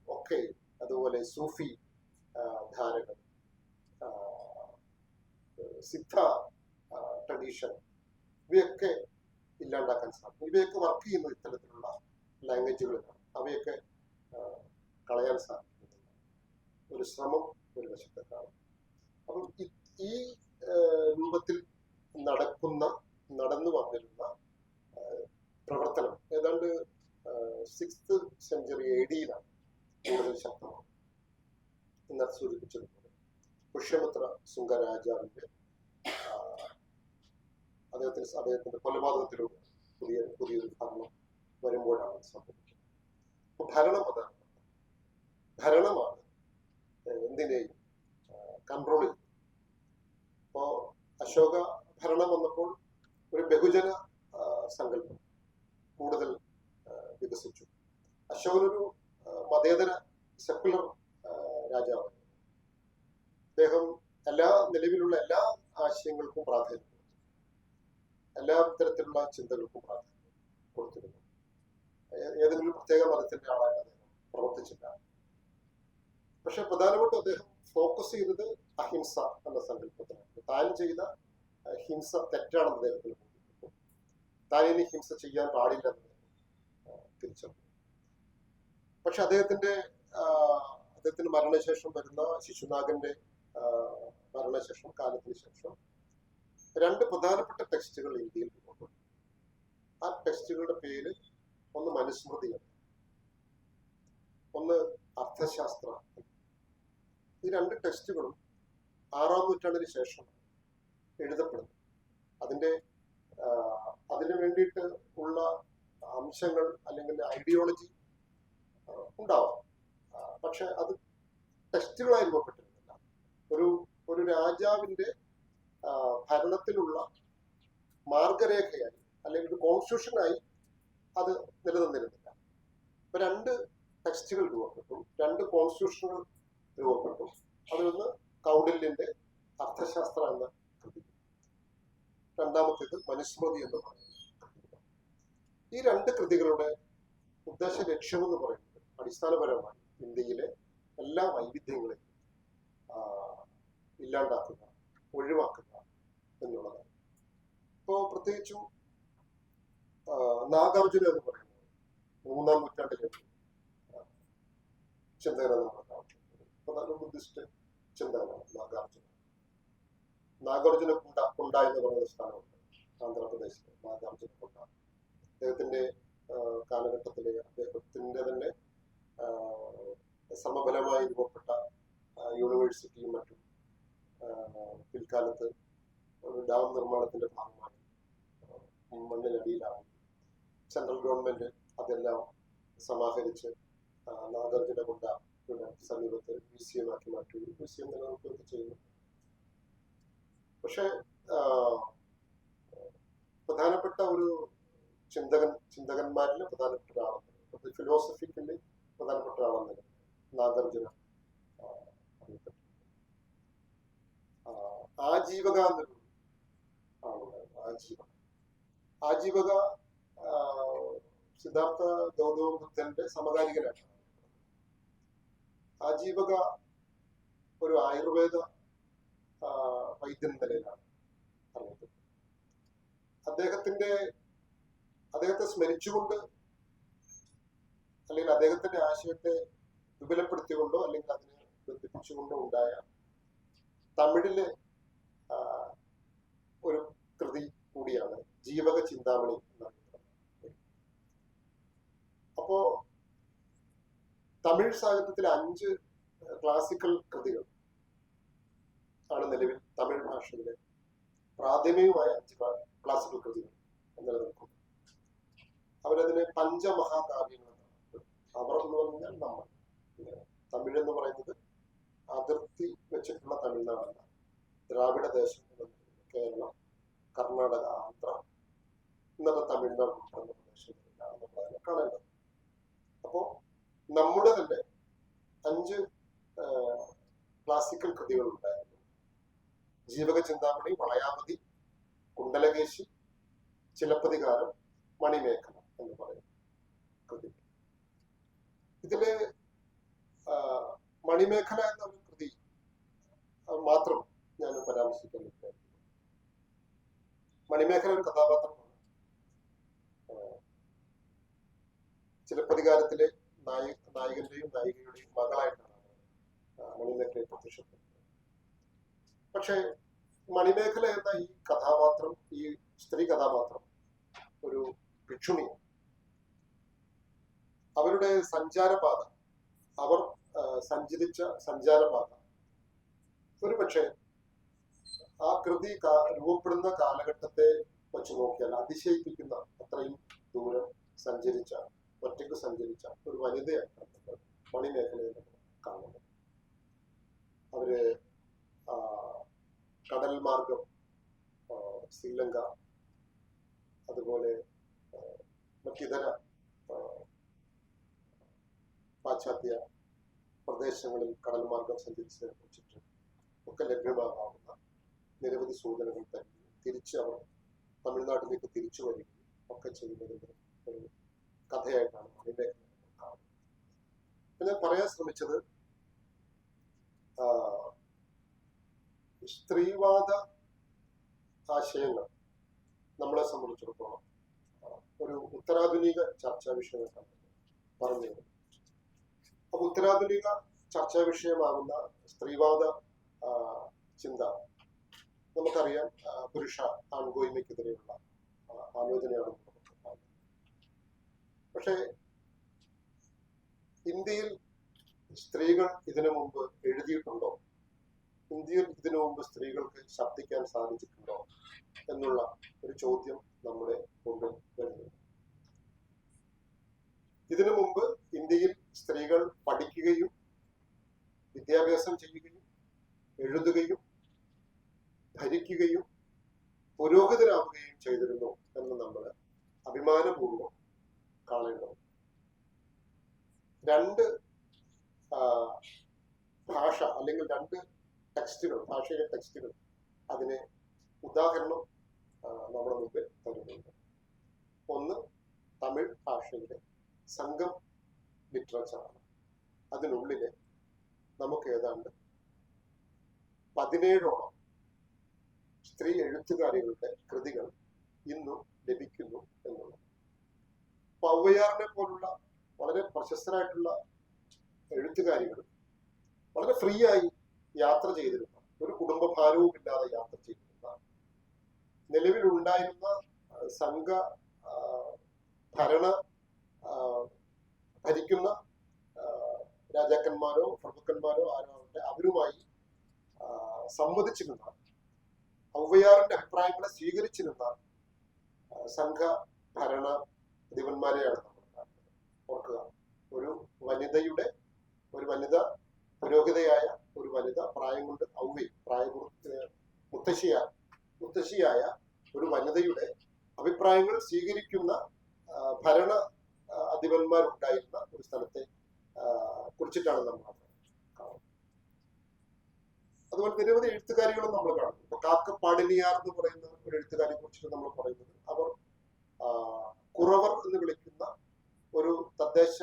ഒക്കെ, അതുപോലെ സൂഫി ധാരകൾ, സിദ്ധ ട്രഡീഷൻ, ഇവയൊക്കെ ഇല്ലാണ്ടാക്കാൻ സാധിക്കും. ഇവയൊക്കെ വർക്ക് ചെയ്യുന്ന ഇത്തരത്തിലുള്ള ലാംഗ്വേജുകളിലാണ്. അവയൊക്കെ കളയാൻ സാധിക്കുന്നില്ല. ഒരു ശ്രമം ഒരു വശത്തെ കാണും. അപ്പം ഈ രൂപത്തിൽ നടന്നു വന്നിരുന്ന പ്രവർത്തനം ഏതാണ്ട് 6th സെഞ്ചുറി AD-യിലാണ് കൂടുതൽ ശക്തമാണ്. ഇന്നത്തെ സൂചിപ്പിച്ചതുപോലെ പുഷ്യമിത്ര സുംഗ രാജാവിന്റെ അദ്ദേഹത്തിന്റെ കൊലപാതകത്തിലൂടെ പുതിയൊരു ഭരണം വരുമ്പോഴാണ് സംഭവിക്കുന്നത്. അപ്പൊ ഭരണമാണ് എന്തിനേയും കൺട്രോൾ ചെയ്യുന്നത്. ഇപ്പോ അശോക ഭരണം വന്നപ്പോൾ ഒരു ബഹുജന സങ്കല്പം കൂടുതൽ വികസിച്ചു. അശോകനൊരു മതേതര സെക്കുലർ രാജാവാണ്. അദ്ദേഹം നിലവിലുള്ള എല്ലാ ആശയങ്ങൾക്കും പ്രാധാന്യം കൊടുത്തു. എല്ലാ തരത്തിലുള്ള ചിന്തകൾക്കും പ്രാധാന്യം കൊടുത്തിരുന്നു. ഏതെങ്കിലും പ്രത്യേക മതത്തിന്റെ ആളായി അദ്ദേഹം പ്രവർത്തിച്ചില്ല. പക്ഷെ പ്രധാനമായിട്ടും അദ്ദേഹം ഫോക്കസ് ചെയ്തത് അഹിംസ എന്ന സങ്കല്പത്തിലാണ്. താൻ ചെയ്ത ഹിംസ തെറ്റാണെന്ന് അദ്ദേഹത്തിന് ബോധ്യപ്പെട്ടു. താൻ ഇനി ഹിംസ ചെയ്യാൻ പാടില്ലെന്ന് തിരിച്ചറിഞ്ഞു. പക്ഷെ അദ്ദേഹത്തിന്റെ മരണശേഷം വരുന്ന ശിശുനാഗന്റെ മരണശേഷം, കാലത്തിന് ശേഷം 2 പ്രധാനപ്പെട്ട ടെക്സ്റ്റുകൾ ഇന്ത്യയിൽ കൊണ്ടുവന്നു. ആ ടെക്സ്റ്റുകളുടെ പേര് ഒന്ന് മനുസ്മൃതിയാണ്, ഒന്ന് അർത്ഥശാസ്ത്ര. ഈ 2 ടെക്സ്റ്റുകളും 6-ാം നൂറ്റാണ്ടിന് ശേഷം എഴുതപ്പെടുന്നു. അതിനു വേണ്ടിയിട്ട് ഉള്ള അംശങ്ങൾ അല്ലെങ്കിൽ ഐഡിയോളജി ഉണ്ടാവാം. പക്ഷെ അത് ടെക്സ്റ്റുകളായി രൂപപ്പെട്ടിരുന്നില്ല. ഒരു രാജാവിന്റെ ഭരണത്തിലുള്ള മാർഗരേഖയായി അല്ലെങ്കിൽ ഒരു കോൺസ്റ്റിറ്റ്യൂഷനായി അത് നിലനിന്നിരുന്നില്ല. ഇപ്പൊ 2 ടെക്സ്റ്റുകൾ രൂപപ്പെട്ടു, 2 കോൺസ്റ്റിറ്റ്യൂഷനുകൾ രൂപപ്പെട്ടു. അതിലൊന്ന് കൗടില്യന്റെ അർത്ഥശാസ്ത്ര എന്ന കൃതി, രണ്ടാമത്തേത് മനുസ്മൃതി എന്ന് പറയുന്നത്. ഈ 2 കൃതികളുടെ ഉദ്ദേശ ലക്ഷ്യമെന്ന് പറയുന്നത് അടിസ്ഥാനപരമായി ഇന്ത്യയിലെ എല്ലാ വൈവിധ്യങ്ങളെയും ഇല്ലാണ്ടാക്കുക, ഒഴിവാക്കുക, എന്നുള്ളതാണ്. ഇപ്പോൾ പ്രത്യേകിച്ചും നാഗാർജുന എന്ന് പറയുന്നത് 3-ാം നൂറ്റാണ്ടിലെ ചിന്തകനാണ് നമ്മൾ കാണുന്നത്. പ്രധാന ബുദ്ധിസ്റ്റ് ചിന്തകനാണ് നാഗാർജുന. നാഗാർജുന കുണ്ട എന്ന് പറയുന്ന സ്ഥലമുണ്ട് ആന്ധ്രാപ്രദേശിലെ. നാഗാർജുന കുണ്ട അദ്ദേഹത്തിന്റെ കാലഘട്ടത്തിലെ അദ്ദേഹത്തിന്റെ തന്നെ സമബലമായി രൂപപ്പെട്ട യൂണിവേഴ്സിറ്റിയും മറ്റും പിൽക്കാലത്ത് ഒരു ഡാം നിർമ്മാണത്തിന്റെ ഭാഗമായി മണ്ണിനടിയിലാവും. സെൻട്രൽ ഗവൺമെന്റ് അതെല്ലാം സമാഹരിച്ച് നാഗാർജുന കുണ്ട സമീപത്ത് മ്യൂസിയമാക്കി മാറ്റി മ്യൂസിയം നിലനിൽക്കുകയൊക്കെ ചെയ്യുന്നു. പക്ഷെ പ്രധാനപ്പെട്ട ഒരു ചിന്തകന്മാരിൽ പ്രധാനപ്പെട്ട ഒരാളെന്ന്, ഫിലോസഫിക്കലി പ്രധാനപ്പെട്ട ഒരാളെന്ന് നാഗാർജുന അറിയപ്പെട്ടു. ആജീവക എന്നൊരു ആളുണ്ടായിരുന്നു. ആജീവക സിദ്ധാർത്ഥ ഗൗതമ ബുദ്ധന്റെ സമകാലികനാണ്. ആജീവക ഒരു ആയുർവേദ വൈദ്യൻ നിലയിലാണ് അറിയപ്പെട്ടത്. അദ്ദേഹത്തെ സ്മരിച്ചുകൊണ്ട് അല്ലെങ്കിൽ അദ്ദേഹത്തിന്റെ ആശയത്തെ വിപുലപ്പെടുത്തിക്കൊണ്ടോ അല്ലെങ്കിൽ അതിനെ ബന്ധിപ്പിച്ചുകൊണ്ടോ ഉണ്ടായ തമിഴിലെ ഒരു കൃതി കൂടിയാണ് ജീവക ചിന്താമണി എന്നറിയപ്പെടുന്നത്. അപ്പോ തമിഴ് സാഹിത്യത്തിലെ 5 ക്ലാസിക്കൽ കൃതികൾ ആണ് നിലവിൽ തമിഴ് ഭാഷയിലെ പ്രാഥമികമായ 5 ക്ലാസിക്കൽ കൃതികൾ നിലനിൽക്കുന്നു. അവരതിനെ പഞ്ചമഹാകാവ്യങ്ങൾ എന്നാണ്. അവർ എന്ന് പറഞ്ഞാൽ നമ്മൾ. തമിഴ് എന്ന് പറയുന്നത് അതിർത്തി വെച്ചിട്ടുള്ള തമിഴ്നാടല്ല, ദ്രാവിഡ ദേശം കേരളം, കർണാടക, ആന്ധ്ര, ഇന്നത്തെ തമിഴ്നാട് ഉൾപ്പെടുന്ന പ്രദേശങ്ങളിലാണ് നമ്മൾ അതിനെ കാണേണ്ടത്. അപ്പോ നമ്മുടെ തന്നെ 5 ക്ലാസിക്കൽ കൃതികൾ ഉണ്ടായിരുന്നു. ജീവക ചിന്താമണി, വളയാമതി, കുണ്ടലകേശി, ചിലപ്പതികാരം, മണിമേഖല എന്ന് പറയുന്ന കൃതി. ഇതില് മണിമേഖല എന്ന ഒരു കൃതി മാത്രം ഞാൻ പരാമർശിക്കാൻ വിചാരിക്കുന്നു. മണിമേഖല ഒരു കഥാപാത്രമാണ്. ചിലപ്പതികാരത്തിലെ നായകന്റെയും നായികയുടെയും മകളായിട്ടാണ് മണിമേഖലയെ പ്രത്യക്ഷപ്പെടുന്നത്. പക്ഷെ മണിമേഖല എന്ന ഈ കഥാപാത്രം, ഈ സ്ത്രീ കഥാപാത്രം ഒരു ഭിക്ഷുണിയാണ്. അവരുടെ സഞ്ചാരപാത, അവർ സഞ്ചരിച്ച സഞ്ചാരപാത ഒരുപക്ഷെ ആ കൃതി രൂപപ്പെടുന്ന കാലഘട്ടത്തെ വെച്ച് നോക്കിയാൽ അതിശയിപ്പിക്കുന്ന അത്രയും ദൂരം സഞ്ചരിച്ച, ഒറ്റയ്ക്ക് സഞ്ചരിച്ച ഒരു വനിതയാണ് മണിമേഖലയിൽ കാണുന്നത്. അവര് കടൽ മാർഗം ശ്രീലങ്ക, അതുപോലെ മറ്റിതര പാശ്ചാത്യ പ്രദേശങ്ങളിൽ കടൽ മാർഗം സഞ്ചരിച്ചതിനെ കുറിച്ചിട്ട് ഒക്കെ ലഭ്യമാകാവുന്ന നിരവധി സൂചനകൾ തന്നെ തിരിച്ച് അവർ തമിഴ്നാട്ടിലേക്ക് തിരിച്ചു വരികയും ഒക്കെ ചെയ്യുന്നതിന്റെ ഒരു കഥയായിട്ടാണ് മണിമേഖല കാണുന്നത്. പിന്നെ പറയാൻ ശ്രമിച്ചത് സ്ത്രീവാദ ആശയങ്ങൾ നമ്മളെ സംബന്ധിച്ചിടത്തോളം ഒരു ഉത്തരാധുനിക ചർച്ചാ വിഷയമായിട്ടാണ് പറഞ്ഞത്. അപ്പൊ ഉത്തരാധുനിക ചർച്ചാ വിഷയമാകുന്ന സ്ത്രീവാദ ചിന്ത നമുക്കറിയാം, പുരുഷ ആൺകോയ്മയ്ക്കെതിരെയുള്ള ആലോചനയാണ് നമുക്ക് കാണുന്നത്. പക്ഷെ ഇന്ത്യയിൽ സ്ത്രീകൾ ഇതിനു മുമ്പ് എഴുതിയിട്ടുണ്ടോ, ഇന്ത്യയിൽ ഇതിനു മുമ്പ് സ്ത്രീകൾക്ക് ശബ്ദിക്കാൻ സാധിച്ചിട്ടുണ്ടോ എന്നുള്ള ഒരു ചോദ്യം നമ്മുടെ മുമ്പിൽ വരുന്നു. ഇതിനു മുമ്പ് ഇന്ത്യയിൽ സ്ത്രീകൾ പഠിക്കുകയും വിദ്യാഭ്യാസം ചെയ്യുകയും എഴുതുകയും ഭരിക്കുകയും പുരോഗതരാവുകയും ചെയ്തിരുന്നു എന്ന് നമ്മൾ അഭിമാനപൂർവ്വം കാണേണ്ടത്. 2 ഭാഷ അല്ലെങ്കിൽ 2 ടെക്സ്റ്റുകൾ, ഭാഷയിലെ ടെക്സ്റ്റുകൾ അതിനെ ഉദാഹരണം നമ്മുടെ മുമ്പിൽ തരുന്നുണ്ട്. ഒന്ന് തമിഴ് ഭാഷയിലെ സംഘം ലിറ്ററേച്ചറാണ്. അതിനുള്ളില് നമുക്ക് ഏതാണ്ട് 17ഓളം സ്ത്രീ എഴുത്തുകാരികളുടെ കൃതികൾ ഇന്നും ലഭിക്കുന്നു എന്നുള്ളത്. ഔവയാറിനെ പോലുള്ള വളരെ പ്രശസ്തരായിട്ടുള്ള എഴുത്തുകാരികൾ വളരെ ഫ്രീ ആയി യാത്ര ചെയ്തിരുന്ന, ഒരു കുടുംബ ഭാരവും ഇല്ലാതെ യാത്ര ചെയ്തിരുന്ന, നിലവിലുണ്ടായിരുന്ന സംഘ ഭരിക്കുന്ന രാജാക്കന്മാരോ പ്രഭുക്കന്മാരോ ആരാവട്ടെ അവരുമായി സംവദിച്ചിരുന്ന, ഔവയാറിന്റെ അഭിപ്രായങ്ങളെ സ്വീകരിച്ചിരുന്ന സംഘ ഭരണ അധിപന്മാരെയാണ് നമ്മൾ കാണുന്നത്. ഓർക്കുക, ഒരു വനിത പുരോഹിതയായ ഒരു വനിത, പ്രായം കൊണ്ട് മുത്തശ്ശിയായ ഒരു വനിതയുടെ അഭിപ്രായങ്ങൾ സ്വീകരിക്കുന്ന ഭരണ അധിപന്മാരുണ്ടായിരുന്ന ഒരു സ്ഥലത്തെ കുറിച്ചിട്ടാണ് നമ്മൾ കാണുന്നത്. അതുപോലെ നിരവധി എഴുത്തുകാരികളും നമ്മൾ കാണുന്നു. ഇപ്പൊ കാക്കപ്പാടിനിയാർ എന്ന് പറയുന്ന ഒരു എഴുത്തുകാരിയെ കുറിച്ചിട്ട് നമ്മൾ പറയുന്നത്, അവർ കുറവർ എന്ന് വിളിക്കുന്ന ഒരു തദ്ദേശ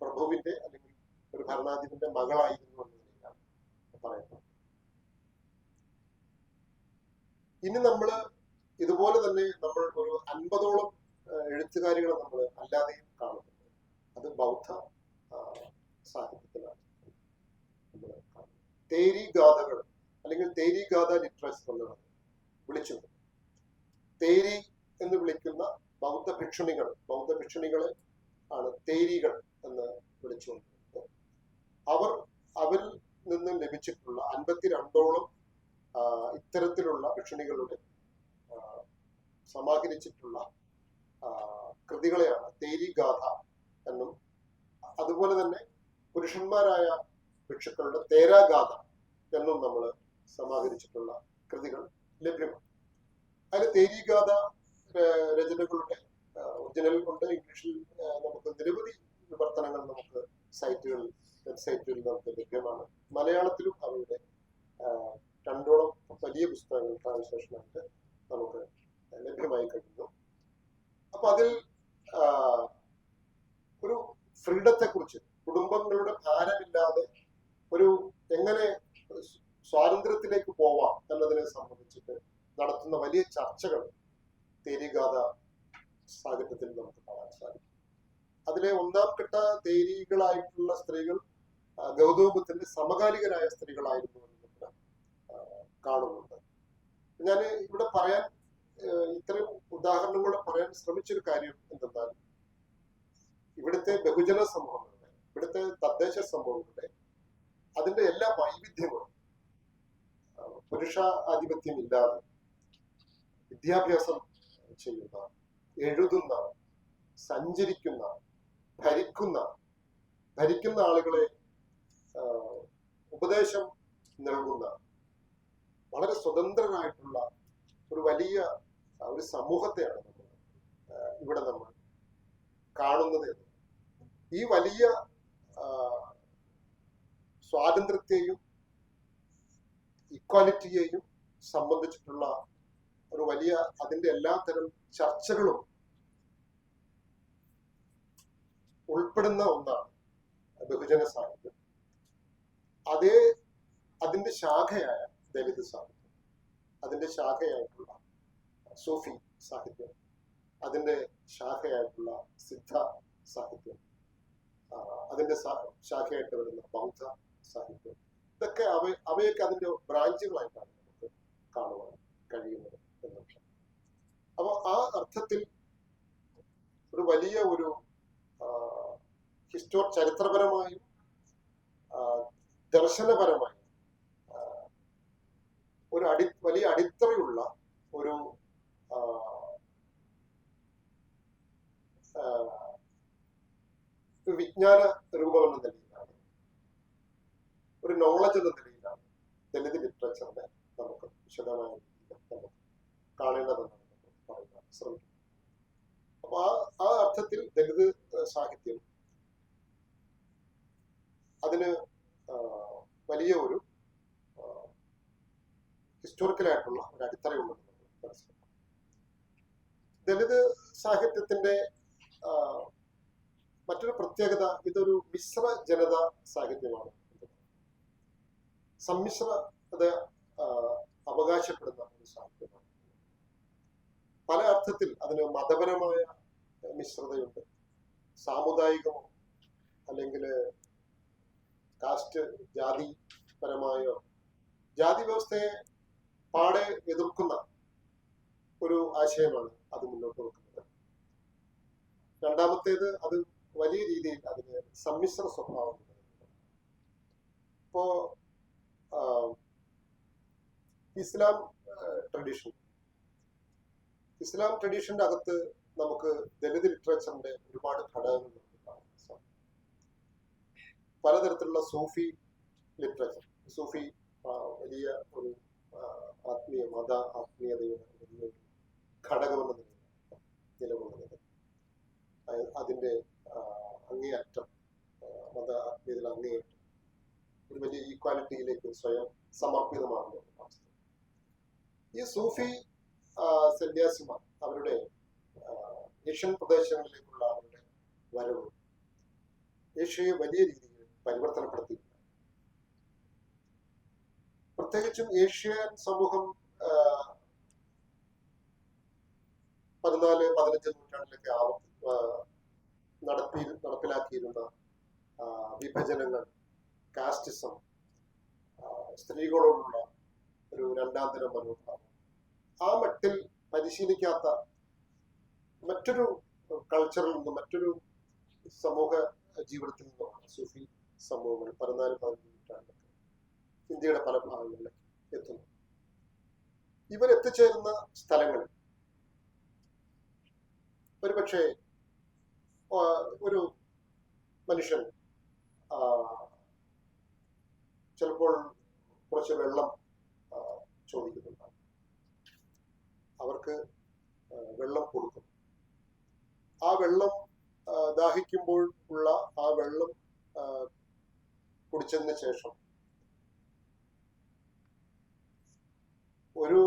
പ്രഭുവിന്റെ അല്ലെങ്കിൽ ഒരു ഭരണാധിപന്റെ മകളായിരുന്നു എന്നതിനാണ് പറയുന്നത്. ഇനി നമ്മൾ ഇതുപോലെ തന്നെ നമ്മൾ ഒരു 50ഓളം എഴുത്തുകാരികളെ നമ്മൾ അല്ലാതെയും കാണുന്നുണ്ട്. അത് ബൗദ്ധ സാഹിത്യത്തിലാണ് നമ്മൾ കാണുന്നത്. തേരി ഗാഥകൾ അല്ലെങ്കിൽ തേരി ഗാഥ ലിറ്ററേച്ചർ എന്നാണ് വിളിച്ചത്. തേരി എന്ന് വിളിക്കുന്ന ബൗദ്ധ ഭിക്ഷുണികളെ ആണ് തേരികൾ എന്ന് വിളിച്ചുകൊണ്ടിരുന്നത്. അവരിൽ നിന്ന് ലഭിച്ചിട്ടുള്ള 52ഓളം ഇത്തരത്തിലുള്ള ഭിക്ഷുണികളുടെ സമാഹരിച്ചിട്ടുള്ള കൃതികളെയാണ് തേരി ഗാഥ എന്നും, അതുപോലെ തന്നെ പുരുഷന്മാരായ ഭിക്ഷുക്കളുടെ തേരാഗാഥ എന്നും നമ്മൾ സമാഹരിച്ചിട്ടുള്ള കൃതികൾ ലഭ്യമാണ്. അതിൽ തേരി ഗാഥ രചനകളുടെ ഒറിജിനൽ കൊണ്ട് ഇംഗ്ലീഷിൽ നമുക്ക് നിരവധി വിവർത്തനങ്ങൾ നമുക്ക് വെബ്സൈറ്റുകളിൽ നമുക്ക് ലഭ്യമാണ്. മലയാളത്തിലും അവരുടെ 2ഓളം വലിയ പുസ്തകങ്ങൾ ട്രാൻസ്ലേഷനായിട്ട് നമുക്ക് ലഭ്യമായി കഴിഞ്ഞു. അപ്പൊ അതിൽ ഒരു ഫ്രീഡത്തെ കുറിച്ച്, കുടുംബങ്ങളുടെ ഭാരമില്ലാതെ ഒരു എങ്ങനെ സ്വാതന്ത്ര്യത്തിലേക്ക് പോവാം എന്നതിനെ സംബന്ധിച്ചിട്ട് നടത്തുന്ന വലിയ ചർച്ചകൾ തേരിഗാഥ സാഹിത്യത്തിൽ നമുക്ക് കാണാൻ സാധിക്കും. അതിലെ ഒന്നാം ഘട്ട തേരികളായിട്ടുള്ള സ്ത്രീകൾ ഗൗതമ ബുദ്ധന്റെ സമകാലികരായ സ്ത്രീകളായിരുന്നു എന്ന് നമ്മൾ കാണുന്നുണ്ട്. ഞാൻ ഇവിടെ പറയാൻ ഇത്തരം ഉദാഹരണങ്ങൾ പറയാൻ ശ്രമിച്ചൊരു കാര്യം എന്തെന്നാൽ, ഇവിടുത്തെ ബഹുജന സമൂഹങ്ങളുടെ, ഇവിടുത്തെ തദ്ദേശ സമൂഹങ്ങളുടെ അതിന്റെ എല്ലാ വൈവിധ്യങ്ങളും പുരുഷ ആധിപത്യം ഇല്ലാതെ വിദ്യാഭ്യാസം ചെയ്യുന്ന, എഴുതുന്ന, സഞ്ചരിക്കുന്ന, ഭരിക്കുന്ന ആളുകളെ ഉപദേശം നൽകുന്ന വളരെ സ്വതന്ത്രനായിട്ടുള്ള ഒരു വലിയ ഒരു സമൂഹത്തെയാണ് നമ്മൾ ഇവിടെ നമ്മൾ കാണുന്നത്. ഈ വലിയ സ്വാതന്ത്ര്യത്തെയും ഇക്വാലിറ്റിയെയും സംബന്ധിച്ചിട്ടുള്ള ഒരു വലിയ അതിന്റെ എല്ലാ തരം ചർച്ചകളും ഉൾപ്പെടുന്ന ഒന്നാണ് ബഹുജന സാഹിത്യം. അതിന്റെ ശാഖയായ ദലിത് സാഹിത്യം, അതിന്റെ ശാഖയായിട്ടുള്ള സൂഫി സാഹിത്യം, അതിന്റെ ശാഖയായിട്ടുള്ള സിദ്ധ സാഹിത്യം, അതിന്റെ ശാഖയായിട്ട് വരുന്ന ബൗദ്ധ സാഹിത്യം, ഇതൊക്കെ അവയൊക്കെ അതിന്റെ ബ്രാഞ്ചുകളായിട്ടാണ് നമുക്ക് കാണുവാൻ കഴിയുന്നത് എന്നുള്ളത്. അപ്പൊ ആ അർത്ഥത്തിൽ ഒരു വലിയ ഒരു ചരിത്രപരമായും ദർശനപരമായും ഒരു വലിയ അടിത്തറയുള്ള ഒരു വിജ്ഞാന രൂപം എന്ന നിലയിലാണ്, ഒരു നോളജ് എന്ന നിലയിലാണ് ദലിത് ലിറ്ററേച്ചറിനെ നമുക്ക് വിശദമായ നമുക്ക് കാണേണ്ടതെന്നാണ് നമ്മൾ പറയാൻ ശ്രമിക്കുന്നത്. അപ്പൊ ആ അർത്ഥത്തിൽ ദലിത് സാഹിത്യം അതിന് വലിയ ഒരു ഹിസ്റ്റോറിക്കലായിട്ടുള്ള ഒരു അടിത്തറയുണ്ടെന്ന് നമ്മൾ മനസ്സിലാക്കും. ദലിത് സാഹിത്യത്തിന്റെ മറ്റൊരു പ്രത്യേകത, ഇതൊരു മിശ്ര ജനത സാഹിത്യമാണ്. സമ്മിശ്രത അവകാശപ്പെടുന്ന ഒരു സാഹിത്യമാണ്. പല അർത്ഥത്തിൽ അതിന് മതപരമായ മിശ്രതയുണ്ട്, സാമുദായികമോ അല്ലെങ്കിൽ കാസ്റ്റ് ജാതിപരമായോ ജാതി വ്യവസ്ഥയെ പാടെ എതിർക്കുന്ന ഒരു ആശയമാണ് അത് മുന്നോട്ട് വെക്കുന്നത്. രണ്ടാമത്തേത്, അത് വലിയ രീതിയിൽ അതിന് സമ്മിശ്ര സ്വഭാവം. ഇപ്പോ ഇസ്ലാം ട്രഡീഷന്റെ അകത്ത് നമുക്ക് ദലിത് ലിറ്ററേച്ചറിന്റെ ഒരുപാട് ഘടകങ്ങൾ നമുക്ക് കാണാൻ സാധിക്കും. പലതരത്തിലുള്ള സൂഫി ലിറ്ററേച്ചർ, സൂഫി വലിയ ഒരു ആത്മീയതയുടെ വലിയ ഒരു ഘടകമെന്ന നിലകൊള്ളുന്നത്. അതിന്റെ അങ്ങേയറ്റം മത ആത്മീയതയിൽ അങ്ങേയറ്റം ഒരു വലിയ ഈക്വാലിറ്റിയിലേക്ക് സ്വയം സമർപ്പിതമാകുന്ന അവസ്ഥ. ഈ സൂഫി സന്യാസിമാർ അവരുടെ ഏഷ്യൻ പ്രദേശങ്ങളിലേക്കുള്ള അവരുടെ വരവ് ഏഷ്യയെ വലിയ രീതിയിൽ പരിവർത്തനപ്പെടുത്തിയിട്ടുണ്ട്. പ്രത്യേകിച്ചും ഏഷ്യൻ സമൂഹം 14-15 നൂറ്റാണ്ടിലൊക്കെ നടപ്പിലാക്കിയിരുന്ന വിഭജനങ്ങൾ, കാസ്റ്റിസം, സ്ത്രീകളോടുള്ള ഒരു രണ്ടാന്തര മനോഭാവം, ആ മട്ടിൽ പരിശീലിക്കാത്ത മറ്റൊരു കൾച്ചറിൽ നിന്നും മറ്റൊരു സമൂഹ ജീവിതത്തിൽ നിന്നുമാണ് സൂഫി സമൂഹങ്ങൾ 14-15 നൂറ്റാണ്ടിലൊക്കെ ഇന്ത്യയുടെ പല ഭാഗങ്ങളിലേക്ക് എത്തുന്നു. ഇവരെത്തിച്ചേരുന്ന സ്ഥലങ്ങളിൽ ഒരുപക്ഷെ ഒരു മനുഷ്യൻ ചിലപ്പോൾ കുറച്ച് വെള്ളം ചോദിക്കുന്നുണ്ടാവും. അവർക്ക് വെള്ളം കൊടുക്കും. ആ വെള്ളം ദാഹിക്കുമ്പോൾ ഉള്ള ആ വെള്ളം കുടിച്ചതിന് ശേഷം ഒരു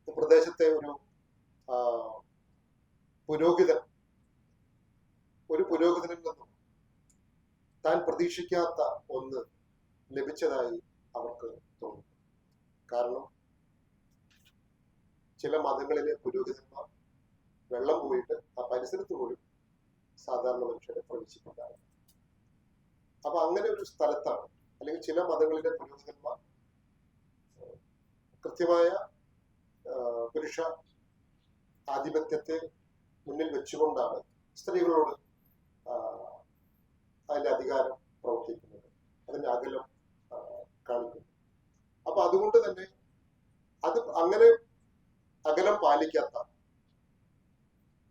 പ്രദേശത്തെ ഒരു പുരോഹിതനിൽ നിന്നും താൻ പ്രതീക്ഷിക്കാത്ത ഒന്ന് ലഭിച്ചതായി അവർക്ക് തോന്നും. കാരണം ചില മതങ്ങളിലെ പുരോഹിതന്മാർ വെള്ളം പോയിട്ട് ആ പരിസരത്ത് പോലും സാധാരണ മനുഷ്യരെ പ്രവേശിപ്പിക്കാറ്. അപ്പൊ അങ്ങനെ ഒരു സ്ഥലത്താണ്, അല്ലെങ്കിൽ ചില മതങ്ങളിലെ പുരോഹിതന്മാർ കൃത്യമായ പുരുഷ ആധിപത്യത്തെ മുന്നിൽ വെച്ചുകൊണ്ടാണ് സ്ത്രീകളോട് അതിന്റെ അധികാരം പ്രവർത്തിക്കുന്നത്, അതിന്റെ അകലം കാണിക്കുന്നു. അപ്പൊ അതുകൊണ്ട് തന്നെ അത് അങ്ങനെ അകലം പാലിക്കാത്ത,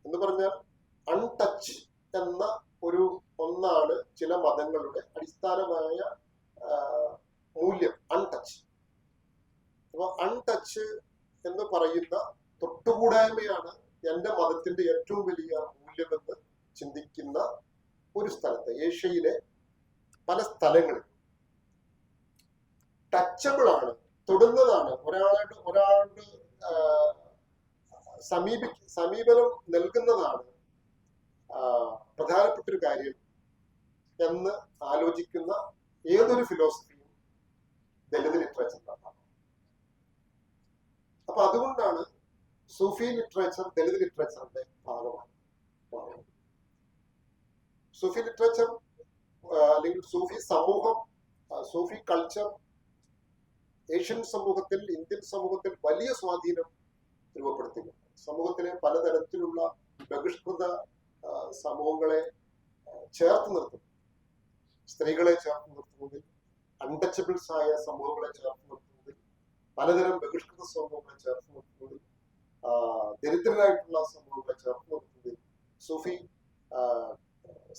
എന്ന് പറഞ്ഞാൽ അൺടച്ച് എന്ന ഒരു ഒന്നാണ് ചില മതങ്ങളുടെ അടിസ്ഥാനമായ മൂല്യം, അൺടച്ച്. അപ്പൊ അൺടച്ച് എന്ന് പറയുന്ന തൊട്ടുകൂടായ്മയാണ് എന്റെ മതത്തിന്റെ ഏറ്റവും വലിയ മൂല്യമെന്ന് ചിന്തിക്കുന്ന ഒരു സ്ഥലത്ത്, ഏഷ്യയിലെ പല സ്ഥലങ്ങളിൽ ടച്ചബിൾ ആണ്, തൊടുന്നതാണ്, ഒരാളുടെ സമീപനം നൽകുന്നതാണ് പ്രധാനപ്പെട്ട ഒരു കാര്യം എന്ന് ആലോചിക്കുന്ന ഏതൊരു ഫിലോസഫിയും ദലിത് ലിറ്ററേച്ചറിലാണ്. അപ്പൊ അതുകൊണ്ടാണ് സൂഫി ലിറ്ററേച്ചർ ദലിത് ലിറ്ററേച്ചറിന്റെ ഭാഗമാണ്. സൂഫി ലിറ്ററേച്ചർ അല്ലെങ്കിൽ സൂഫി സമൂഹം, സൂഫി കൾച്ചർ ഏഷ്യൻ സമൂഹത്തിൽ, ഇന്ത്യൻ സമൂഹത്തിൽ വലിയ സ്വാധീനം രൂപപ്പെടുത്തുന്നുണ്ട്. സമൂഹത്തിലെ പലതരത്തിലുള്ള ബഹിഷ്കൃത സമൂഹങ്ങളെ ചേർത്ത് നിർത്തുന്നു, സ്ത്രീകളെ ചേർത്ത് നിർത്തുന്നതിൽ, അൺടച്ചബിൾസ് ആയ സമൂഹങ്ങളെ ചേർത്ത് നിർത്തുന്നതിൽ, പലതരം ബഹിഷ്കൃത സമൂഹങ്ങളെ ചേർത്ത് നിർത്തുന്നതിൽ, ദരിദ്രരായിട്ടുള്ള സമൂഹങ്ങളെ ചേർത്ത് നിർത്തുന്നതിൽ സൂഫി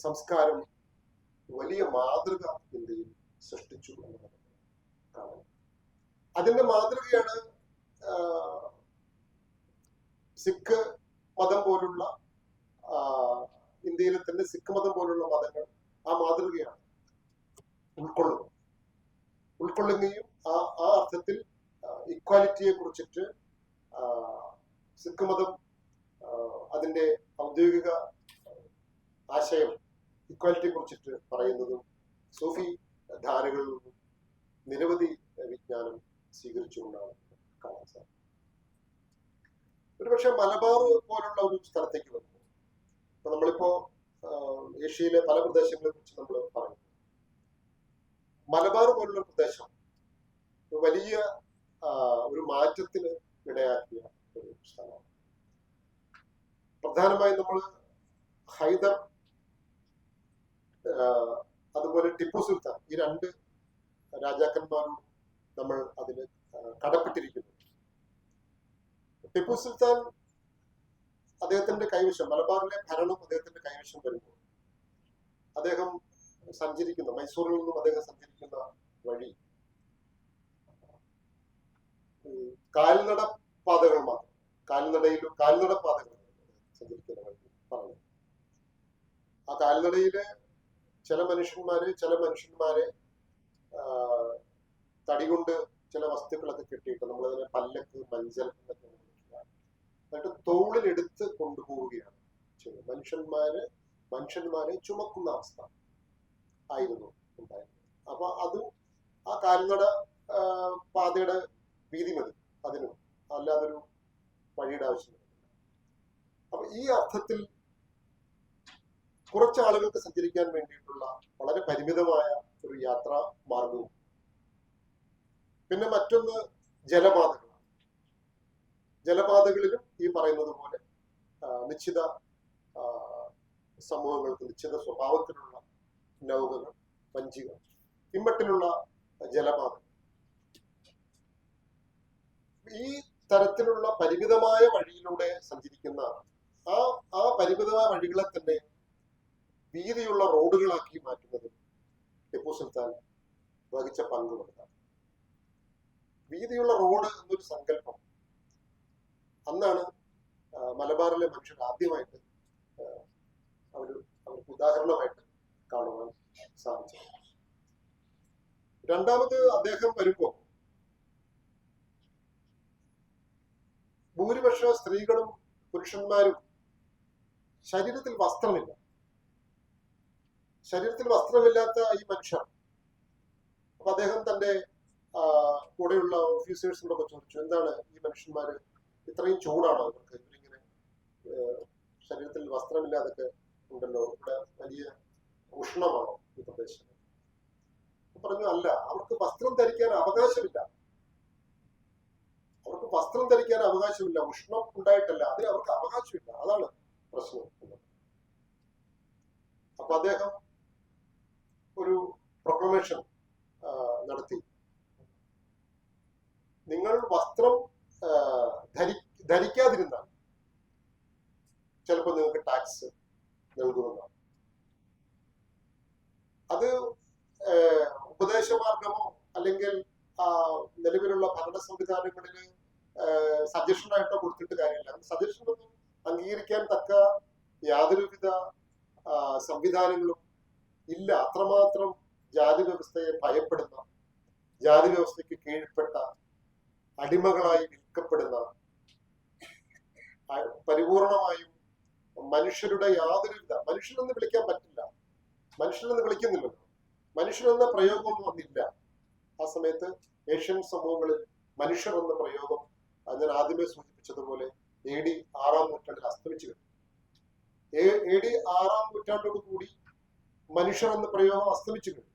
സംസ്കാരം വലിയ മാതൃക ഇന്ത്യയിൽ സൃഷ്ടിച്ചു എന്നത് കാണാം. അതിന്റെ മാതൃകയാണ് സിഖ് മതം പോലുള്ള ഇന്ത്യയിലെ തന്നെ സിഖ് മതം പോലുള്ള മതങ്ങൾ ആ മാതൃകയാണ് ഉൾക്കൊള്ളുകയും ആ അർത്ഥത്തിൽ ഇക്വാലിറ്റിയെ കുറിച്ചിട്ട് സിഖ് മതം അതിന്റെ ഔദ്യോഗിക ആശയം ഇക്വാലിറ്റിയെ കുറിച്ചിട്ട് പറയുന്നതും സൂഫി ധാരകളിൽ നിന്നും നിരവധി വിജ്ഞാനം സ്വീകരിച്ചുകൊണ്ടാണ് കാണാൻ സാധിക്കും. ഒരുപക്ഷെ മലബാർ പോലുള്ള ഒരു സ്ഥലത്തേക്ക് വരുമ്പോൾ, ഇപ്പൊ നമ്മളിപ്പോ ഏഷ്യയിലെ പല പ്രദേശങ്ങളെ കുറിച്ച് നമ്മൾ പറയുന്നു. മലബാർ പോലുള്ള പ്രദേശം വലിയ ഒരു മാറ്റത്തിന് ഇടയാക്കിയ ഒരു സ്ഥലമാണ്. പ്രധാനമായും നമ്മൾ ഹൈദർ അതുപോലെ ടിപ്പു സുൽത്താൻ, ഈ രണ്ട് രാജാക്കന്മാരും നമ്മൾ അതിന് കടപ്പെട്ടിരിക്കുന്നു. ടിപ്പു സുൽത്താൻ അദ്ദേഹത്തിന്റെ കൈവശം, മലബാറിലെ ഭരണം അദ്ദേഹത്തിന്റെ കൈവശം വരുമ്പോൾ അദ്ദേഹം സഞ്ചരിക്കുന്ന, മൈസൂരിൽ നിന്നും അദ്ദേഹം സഞ്ചരിക്കുന്ന വഴി കാൽനട പാതകൾ മാത്രം, കാൽനട പാതകൾ സഞ്ചരിക്കുന്ന വഴി പറഞ്ഞു. ആ കാൽനടയില് ചില മനുഷ്യന്മാരെ തടി കൊണ്ട് ചില വസ്തുക്കളൊക്കെ കെട്ടിയിട്ട്, നമ്മളതിനെ പല്ലക്ക്, മഞ്ചൽ എന്നൊക്കെ വിളിക്കുക, എന്നിട്ട് തോളിലെടുത്ത് കൊണ്ടുപോവുകയാണ് ചെയ്യുന്നത്. മനുഷ്യന്മാരെ ചുമക്കുന്ന അവസ്ഥ ആയിരുന്നു ഉണ്ടായിരുന്നത്. അപ്പൊ അതും ആ കാൽനട പാതയുടെ വീതി മതി അതിനും, അല്ലാതൊരു വഴിയുടെ ആവശ്യമില്ല. അപ്പൊ ഈ അർത്ഥത്തിൽ കുറച്ച് ആളുകൾക്ക് സഞ്ചരിക്കാൻ വേണ്ടിയിട്ടുള്ള വളരെ പരിമിതമായ ഒരു യാത്രാ മാർഗവും, പിന്നെ മറ്റൊന്ന് ജലപാതകളാണ്. ജലപാതകളിലും ഈ പറയുന്നത് പോലെ നിശ്ചിത സമൂഹങ്ങൾക്ക് നിശ്ചിത സ്വഭാവത്തിലുള്ള നൗകകൾ, വഞ്ചികൾ, ഇമ്മട്ടിലുള്ള ജലപാതകൾ. ഈ തരത്തിലുള്ള പരിമിതമായ വഴിയിലൂടെ സഞ്ചരിക്കുന്ന ആ പരിമിതമായ വഴികളെ തന്നെ വീതിയുള്ള റോഡുകളാക്കി മാറ്റുന്നതിൽ ടിപ്പു സുൽത്താൻ വഹിച്ച പങ്ക് വലുതാണ്. വീതിയുള്ള റോഡ് എന്നൊരു സങ്കല്പം അന്നാണ് മലബാറിലെ മനുഷ്യർ ആദ്യമായിട്ട് അവർക്ക് ഉദാഹരണമായിട്ട് കാണുവാൻ സാധിച്ചത്. രണ്ടാമത് അദ്ദേഹം വരുമ്പോൾ ഭൂരിപക്ഷ സ്ത്രീകളും പുരുഷന്മാരും ശരീരത്തിൽ വസ്ത്രമില്ലാത്ത ഈ മനുഷ്യർ. അപ്പൊ അദ്ദേഹം തന്റെ കൂടെയുള്ള ഓഫീസേഴ്സിനോടൊക്കെ ചോദിച്ചു, എന്താണ് ഈ മനുഷ്യന്മാര് ഇത്രയും ചൂടാണോ ഇവരിങ്ങനെ ശരീരത്തിൽ വസ്ത്രമില്ലാതൊക്കെ ഉണ്ടല്ലോ, ഇവിടെ വലിയ ഉഷ്ണമാണോ ഈ പ്രദേശം? പറഞ്ഞു, അല്ല, അവർക്ക് വസ്ത്രം ധരിക്കാൻ അവകാശമില്ല. ഉഷ്ണം ഉണ്ടായിട്ടല്ല, അതിന് അവർക്ക് അവകാശമില്ല. അതാണ് പ്രശ്നം. അപ്പൊ അദ്ദേഹം ഒരു പ്രൊക്ലമേഷൻ നടത്തി. നിങ്ങൾ വസ്ത്രം ധരിക്കാതിരുന്നാൽ ചിലപ്പോൾ നിങ്ങൾക്ക് ടാക്സ് നൽകുമെന്നാണ്. അത് ഉപദേശമാർഗമോ അല്ലെങ്കിൽ നിലവിലുള്ള ഭരണ സംവിധാനങ്ങളിൽ സജഷനായിട്ടോ കൊടുത്തിട്ട് കാര്യമില്ല. സജഷനൊന്നും അംഗീകരിക്കാൻ തക്ക യാതൊരുവിധ സംവിധാനങ്ങളും ഇല്ല. അത്രമാത്രം ജാതി വ്യവസ്ഥയെ ഭയപ്പെടുന്ന, ജാതി വ്യവസ്ഥയ്ക്ക് കീഴ്പ്പെട്ട, അടിമകളായി വിൽക്കപ്പെടുന്ന, പരിപൂർണമായും മനുഷ്യരുടെ യാതൊരുവിധ, മനുഷ്യനെന്ന് വിളിക്കാൻ പറ്റില്ല, മനുഷ്യനെന്ന് വിളിക്കുന്നില്ലല്ലോ, മനുഷ്യനെന്ന പ്രയോഗമൊന്നും അന്നില്ല. ആ സമയത്ത് ഏഷ്യൻ സമൂഹങ്ങളിൽ മനുഷ്യർ എന്ന പ്രയോഗം ഞാൻ ആദ്യമേ സൂചിപ്പിച്ചതുപോലെ AD 6-ാം നൂറ്റാണ്ടിൽ അസ്തമിച്ചു കഴിഞ്ഞു. AD 6-ാം നൂറ്റാണ്ടോട് കൂടി മനുഷ്യർ എന്ന പ്രയോഗം അസ്തമിച്ചു കഴിഞ്ഞു.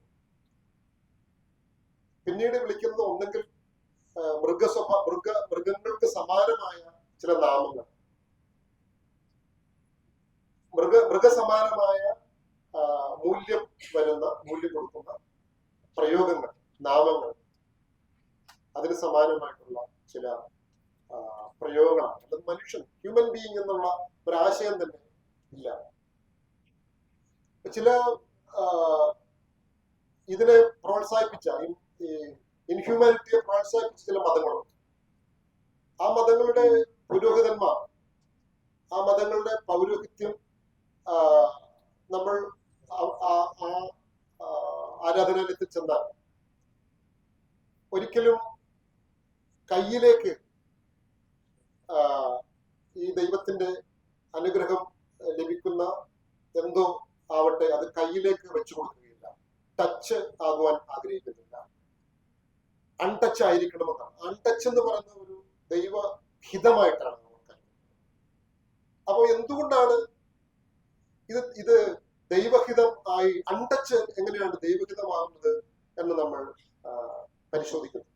പിന്നീട് വിളിക്കുന്നത് ഒന്നെങ്കിൽ മൃഗങ്ങൾക്ക് സമാനമായ ചില നാമങ്ങൾ, മൃഗസമാനമായ മൂല്യം കൊടുക്കുന്ന പ്രയോഗങ്ങൾ, നാമങ്ങൾ, അതിന് സമാനമായിട്ടുള്ള ചില പ്രയോഗങ്ങളാണ്. അത് മനുഷ്യൻ, ഹ്യൂമൻ ബീയിങ് എന്നുള്ള ഒരാശയം തന്നെ ഇല്ല. ചില ഇതിനെ പ്രോത്സാഹിപ്പിച്ച, ഇൻഹ്യൂമാനിറ്റിയെ പ്രോത്സാഹിപ്പിച്ച ചില മതങ്ങളുണ്ട്. ആ മതങ്ങളുടെ പുരോഹിതന്മാർ, ആ മതങ്ങളുടെ പൗരോഹിത്യം നമ്മൾ ആരാധനാലയത്തിൽ ചെന്നാൽ ഒരിക്കലും കയ്യിലേക്ക് ഈ ദൈവത്തിന്റെ അനുഗ്രഹം ലഭിക്കുന്ന എന്തോ ആവട്ടെ അത് കയ്യിലേക്ക് വെച്ചു കൊടുക്കുകയില്ല, ടച്ച് ആകുവാൻ ആഗ്രഹിക്കുന്നില്ല. അൺടച്ച് ആയിരിക്കണമെന്നാണ്. അൺടച്ച് എന്ന് പറയുന്ന ഒരു ദൈവഹിതമായിട്ടാണ് നമ്മൾ കരുതുന്നത്. അപ്പോൾ എന്തുകൊണ്ടാണ് ഇത് ദൈവഹിതം ആയി, അൺടച്ച് എങ്ങനെയാണ് ദൈവഹിതമാകുന്നത് എന്ന് നമ്മൾ പരിശോധിക്കുന്നു.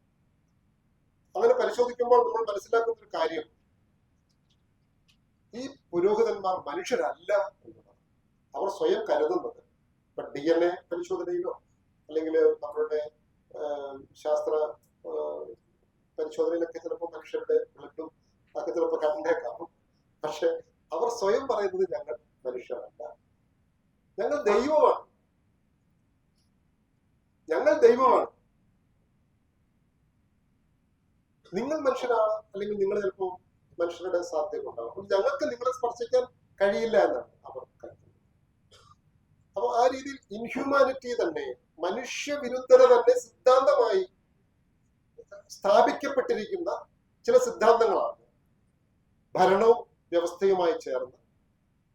അങ്ങനെ പരിശോധിക്കുമ്പോൾ നമ്മൾ മനസ്സിലാക്കുന്ന ഒരു കാര്യം, ഈ പുരോഹിതന്മാർ മനുഷ്യരല്ല എന്നതാണ്. അവർ സ്വയം കരുതുന്നത്. ഇപ്പൊ DNA പരിശോധനയിലോ അല്ലെങ്കിൽ നമ്മളുടെ ശാസ്ത്ര പരിശോധനയിലൊക്കെ ചിലപ്പോൾ മനുഷ്യരുടെ ബ്ലഡും ഒക്കെ ചിലപ്പോൾ കണ്ടേക്കാം. പക്ഷെ അവർ സ്വയം പറയുന്നത് ഞങ്ങൾ മനുഷ്യരല്ല, ഞങ്ങൾ ദൈവമാണ്, ഞങ്ങൾ ദൈവമാണ്. നിങ്ങൾ മനുഷ്യരാണ്, അല്ലെങ്കിൽ നിങ്ങൾ ചിലപ്പോൾ മനുഷ്യരുടെ സാധ്യത ഉണ്ടാവും, ഞങ്ങൾക്ക് നിങ്ങളെ സ്പർശിക്കാൻ കഴിയില്ല എന്നാണ് അവർ കരുതുന്നത്. അപ്പൊ ആ രീതിയിൽ ഇൻഹ്യൂമാനിറ്റി തന്നെ, മനുഷ്യവിരുദ്ധത തന്നെ സിദ്ധാന്തമായി സ്ഥാപിക്കപ്പെട്ടിരിക്കുന്ന ചില സിദ്ധാന്തങ്ങളാണ് ഭരണവും വ്യവസ്ഥയുമായി ചേർന്ന്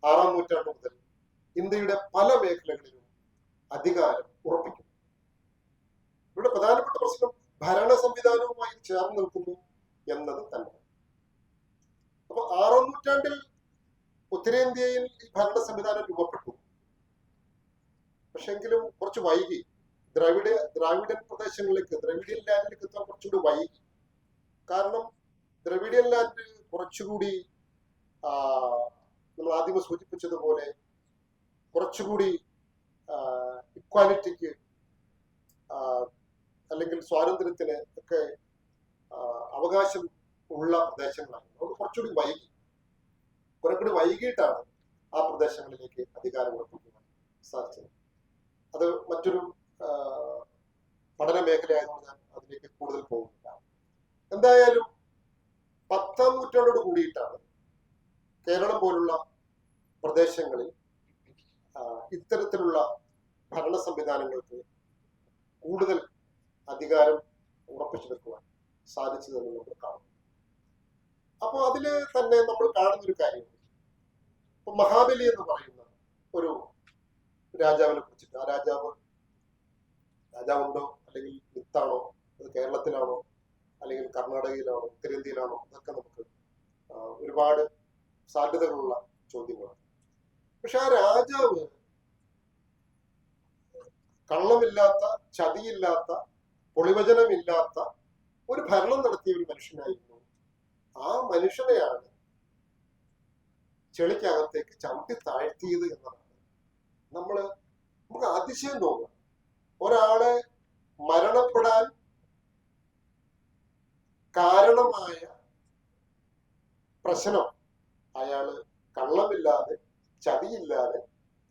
6-ാം നൂറ്റാണ്ട് മുതൽ ഇന്ത്യയുടെ പല മേഖലകളിലും അധികാരം ഉറപ്പിക്കുന്നു. ഇവിടെ പ്രധാനപ്പെട്ട പ്രശ്നം ഭരണ സംവിധാനവുമായി ചേർന്ന് നിൽക്കുന്നു എന്നത് തന്നെ. അപ്പൊ 6-ാം നൂറ്റാണ്ടിൽ ഉത്തരേന്ത്യയിൽ ഈ ഭരണ സംവിധാനം രൂപപ്പെട്ടു. പക്ഷെങ്കിലും കുറച്ച് വൈകി. ദ്രാവിഡൻ പ്രദേശങ്ങളിലേക്ക്, ദ്രവിഡിയൻ ലാൻഡിലേക്ക് എത്താൻ കുറച്ചുകൂടി വൈകി. കാരണം ദ്രവിഡിയൻ ലാൻഡ് കുറച്ചുകൂടി നമ്മൾ ആദ്യം സൂചിപ്പിച്ചതുപോലെ കുറച്ചുകൂടി ഇക്വാലിറ്റിക്ക് അല്ലെങ്കിൽ സ്വാതന്ത്ര്യത്തിന് ഒക്കെ അവകാശം ഉള്ള പ്രദേശങ്ങളാണ്. അതുകൊണ്ട് കുറച്ചുകൂടി വൈകി, കുറെ കൂടി വൈകിട്ടാണ് ആ പ്രദേശങ്ങളിലേക്ക് അധികാരം ഉറപ്പിക്കുവാൻ സാധിച്ചത്. അത് മറ്റൊരു പഠന മേഖലയായതുകൊണ്ട് ഞാൻ അതിലേക്ക് കൂടുതൽ പോകുന്നില്ല. എന്തായാലും 10-ാം നൂറ്റാണ്ടോട് കൂടിയിട്ടാണ് കേരളം പോലുള്ള പ്രദേശങ്ങളിൽ ഇത്തരത്തിലുള്ള ഭരണ സംവിധാനങ്ങൾക്ക് കൂടുതൽ അധികാരം ഉറപ്പിച്ചെടുക്കുവാൻ സാധിച്ചതെന്ന് നമ്മൾ കാണും. അപ്പൊ അതില് തന്നെ നമ്മൾ കാണുന്ന ഒരു കാര്യം, ഇപ്പൊ മഹാബലി എന്ന് പറയുന്ന ഒരു രാജാവിനെ കുറിച്ചിട്ട്, ആ രാജാവുണ്ടോ അല്ലെങ്കിൽ മിത്താണോ, അത് കേരളത്തിലാണോ അല്ലെങ്കിൽ കർണാടകയിലാണോ ഉത്തരേന്ത്യയിലാണോ, അതൊക്കെ നമുക്ക് ഒരുപാട് സാധ്യതകളുള്ള ചോദ്യങ്ങളാണ്. പക്ഷെ ആ രാജാവ് കള്ളമില്ലാത്ത, ചതിയില്ലാത്ത, പൊളിവചനമില്ലാത്ത ഒരു ഭരണം നടത്തിയ ഒരു മനുഷ്യനായിരുന്നു. ആ മനുഷ്യനെയാണ് ചെളിക്കകത്തേക്ക് ചവിട്ടി താഴ്ത്തിയത് എന്നതാണ് നമുക്ക് അതിശയം തോന്നുക. ഒരാളെ മരണപ്പെടാൻ കാരണമായ പ്രശ്നം അയാള് കള്ളമില്ലാതെ, ചതിയില്ലാതെ,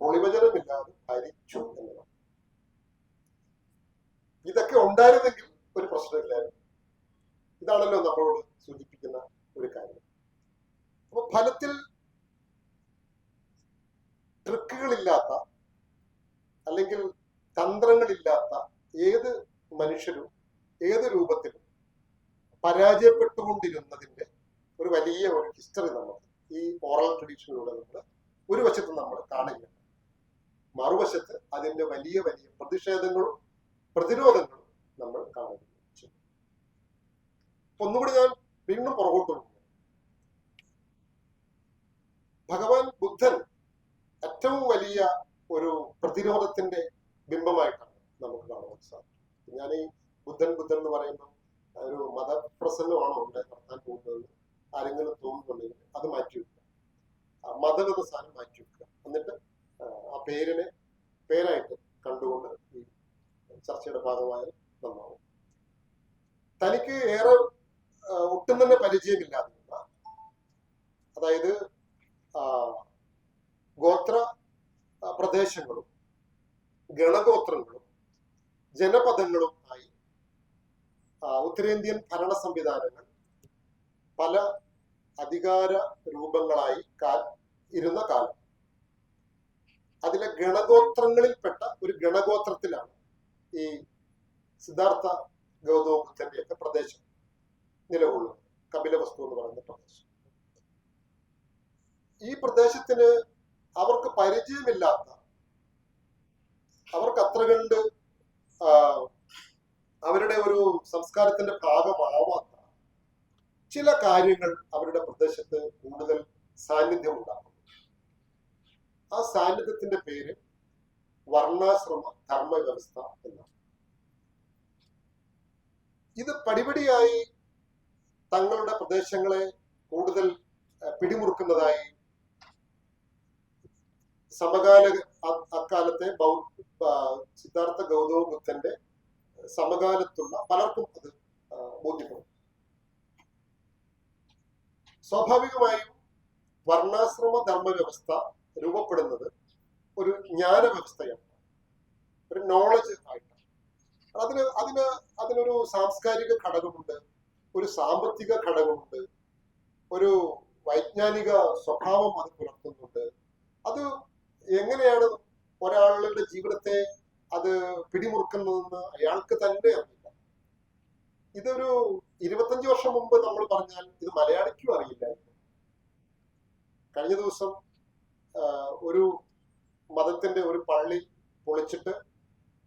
പൊളിവചനമില്ലാതെ ഭരിച്ചു എന്നതാണ്. ഇതൊക്കെ ഉണ്ടായിരുന്നെങ്കിൽ ഒരു പ്രശ്നമില്ലായിരുന്നു. ഇതാണല്ലോ നമ്മളോട് സൂചിപ്പിക്കുന്ന ഒരു കാര്യം. അപ്പൊ ഫലത്തിൽ ട്രിക്കുകളില്ലാത്ത അല്ലെങ്കിൽ തന്ത്രങ്ങളില്ലാത്ത ഏത് മനുഷ്യരും ഏത് രൂപത്തിലും പരാജയപ്പെട്ടുകൊണ്ടിരുന്നതിന്റെ ഒരു വലിയ ഒരു ഹിസ്റ്ററി നമുക്ക് ഈ ഓറൽ ട്രഡീഷനിലൂടെ നമ്മൾ ഒരു വശത്ത് നമ്മൾ കാണുകയാണ്. മറുവശത്ത് അതിന്റെ വലിയ വലിയ പ്രതിഷേധങ്ങളും പ്രതിരോധങ്ങളും നമ്മൾ കാണുകയും ചെയ്യും. ഒന്നുകൂടി ഞാൻ വീണ്ടും പുറകോട്ട് പോകുന്നു. ഭഗവാൻ ബുദ്ധൻ ഏറ്റവും വലിയ ഒരു പ്രതിരോധത്തിന്റെ ബിംബമായിട്ടാണ് നമുക്ക് കാണുവാൻ സാധിക്കും. ഞാൻ ഈ ബുദ്ധൻ എന്ന് പറയുമ്പോൾ ഒരു മതപ്രസംഗമാണോ ഇവിടെ നടത്താൻ പോകുന്നത് ആരെങ്കിലും തോന്നുന്നുണ്ടെങ്കിൽ അത് മാറ്റിവെക്കുക, മതം എന്ന സാധനം മാറ്റിവെക്കുക. എന്നിട്ട് ആ പേരായിട്ട് കണ്ടുകൊണ്ട് ഈ ചർച്ചയുടെ ഭാഗമായി നന്നാവും. തനിക്ക് ഏറെ ഒട്ടും തന്നെ പരിചയമില്ലാതിരുന്ന, അതായത് ഗോത്ര പ്രദേശങ്ങളും ഗണഗോത്രങ്ങളും ജനപദങ്ങളും ആയി ഉത്തരേന്ത്യൻ ഭരണ സംവിധാനങ്ങൾ പല അധികാര രൂപങ്ങളായി ഇരുന്ന കാലം. അതിലെ ഗണഗോത്രങ്ങളിൽപ്പെട്ട ഒരു ഗണഗോത്രത്തിലാണ് ഈ സിദ്ധാർത്ഥ ഗൗതമ ബുദ്ധന്റെയൊക്കെ പ്രദേശം നിലകൊള്ളുന്നത്, കപിലവസ്തു എന്ന് പറയുന്ന പ്രദേശം. ഈ പ്രദേശത്തിന് അവർക്ക് പരിചയമില്ലാത്ത, അവർക്ക് അത്ര കണ്ട് അവരുടെ ഒരു സംസ്കാരത്തിന്റെ ഭാഗമാവാത്ത ചില കാര്യങ്ങൾ അവരുടെ പ്രദേശത്ത് കൂടുതൽ സാന്നിധ്യം ഉണ്ടാകും. ആ സാന്നിധ്യത്തിന്റെ പേര് വർണ്ണാശ്രമ ധർമ്മ വ്യവസ്ഥ എന്നാണ്. ഇത് പടിപടിയായി തങ്ങളുടെ പ്രദേശങ്ങളെ കൂടുതൽ പിടിമുറുക്കുന്നതായി സമകാല അക്കാലത്തെ സിദ്ധാർത്ഥ ഗൗതമ ബുദ്ധന്റെ സമകാലത്തുള്ള പലർക്കും അത് ബോധ്യപ്പെടും. സ്വാഭാവികമായും വർണ്ണാശ്രമ ധർമ്മ വ്യവസ്ഥ രൂപപ്പെടുന്നത് ഒരു ജ്ഞാന വ്യവസ്ഥയാണ്, ഒരു നോളജ് ആയിട്ടാണ്. അതിനൊരു സാംസ്കാരിക ഘടകമുണ്ട്, ഒരു സാമ്പത്തിക ഘടകമുണ്ട്, ഒരു വൈജ്ഞാനിക സ്വഭാവം അത് പുലർത്തുന്നുണ്ട്. അത് എങ്ങനെയാണ് ഒരാളുടെ ജീവിതത്തെ അത് പിടിമുറുക്കുന്നതെന്ന് അയാൾക്ക് തന്നെ അറിയില്ല. ഇതൊരു 25 വർഷം മുമ്പ് നമ്മൾ പറഞ്ഞാൽ ഇത് മലയാളിക്കും അറിയില്ലായിരുന്നു. കഴിഞ്ഞ ദിവസം ഒരു മതത്തിന്റെ ഒരു പള്ളി പൊളിച്ചിട്ട്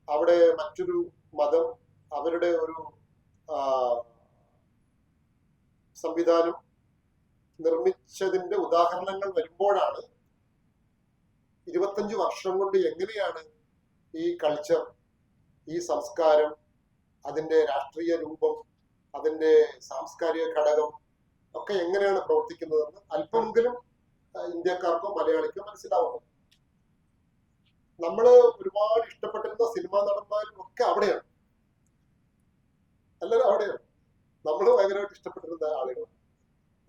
അവിടെ മറ്റൊരു മതം അവരുടെ ഒരു സംവിധാനം നിർമ്മിച്ചതിന്റെ ഉദാഹരണങ്ങൾ വരുമ്പോഴാണ് 25 വർഷം കൊണ്ട് എങ്ങനെയാണ് ഈ കൾച്ചർ, ഈ സംസ്കാരം, അതിന്റെ രാഷ്ട്രീയ രൂപം, അതിന്റെ സാംസ്കാരിക ഘടകം ഒക്കെ എങ്ങനെയാണ് പ്രവർത്തിക്കുന്നതെന്ന് അല്പമെങ്കിലും ഇന്ത്യക്കാർക്കോ മലയാളിക്കോ മനസ്സിലാവുന്നു. നമ്മള് ഒരുപാട് ഇഷ്ടപ്പെട്ടിരുന്ന സിനിമാ നടന്മാരും ഒക്കെ അവിടെയാണ്, എല്ലാവരും അവിടെയാണ്. നമ്മൾ ഭയങ്കരമായിട്ട് ഇഷ്ടപ്പെട്ടിരുന്ന ആളുകൾ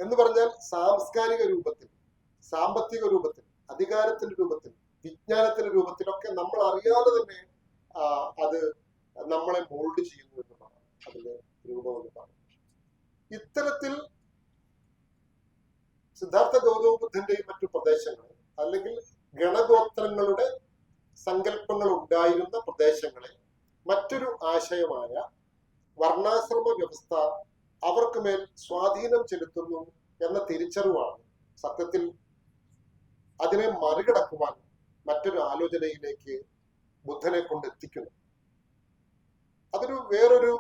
എന്ന് പറഞ്ഞാൽ സാംസ്കാരിക രൂപത്തിൽ, സാമ്പത്തിക രൂപത്തിൽ, അധികാരത്തിന്റെ രൂപത്തിൽ, വിജ്ഞാനത്തിന്റെ രൂപത്തിലൊക്കെ നമ്മൾ അറിയാതെ തന്നെ അത് നമ്മളെ മോൾഡ് ചെയ്യുന്നു എന്നുള്ളതാണ് അതിന്റെ രൂപം എന്ന് പറയുന്നത്. ഇത്തരത്തിൽ സിദ്ധാർത്ഥ ഗൗതമ ബുദ്ധന്റെയും മറ്റു പ്രദേശങ്ങളിൽ അല്ലെങ്കിൽ ഗണഗോത്രങ്ങളുടെ സങ്കല്പങ്ങൾ ഉണ്ടായിരുന്ന പ്രദേശങ്ങളെ മറ്റൊരു ആശയമായ വർണ്ണാശ്രമ വ്യവസ്ഥ അവർക്ക് മേൽ സ്വാധീനം ചെലുത്തുന്നു എന്ന തിരിച്ചറിവാണ് സത്യത്തിൽ അതിനെ മറികടക്കുവാൻ മറ്റൊരു ആലോചനയിലേക്ക് ബുദ്ധനെ കൊണ്ട് എത്തിക്കുന്നത്. അതൊരു വേറൊരു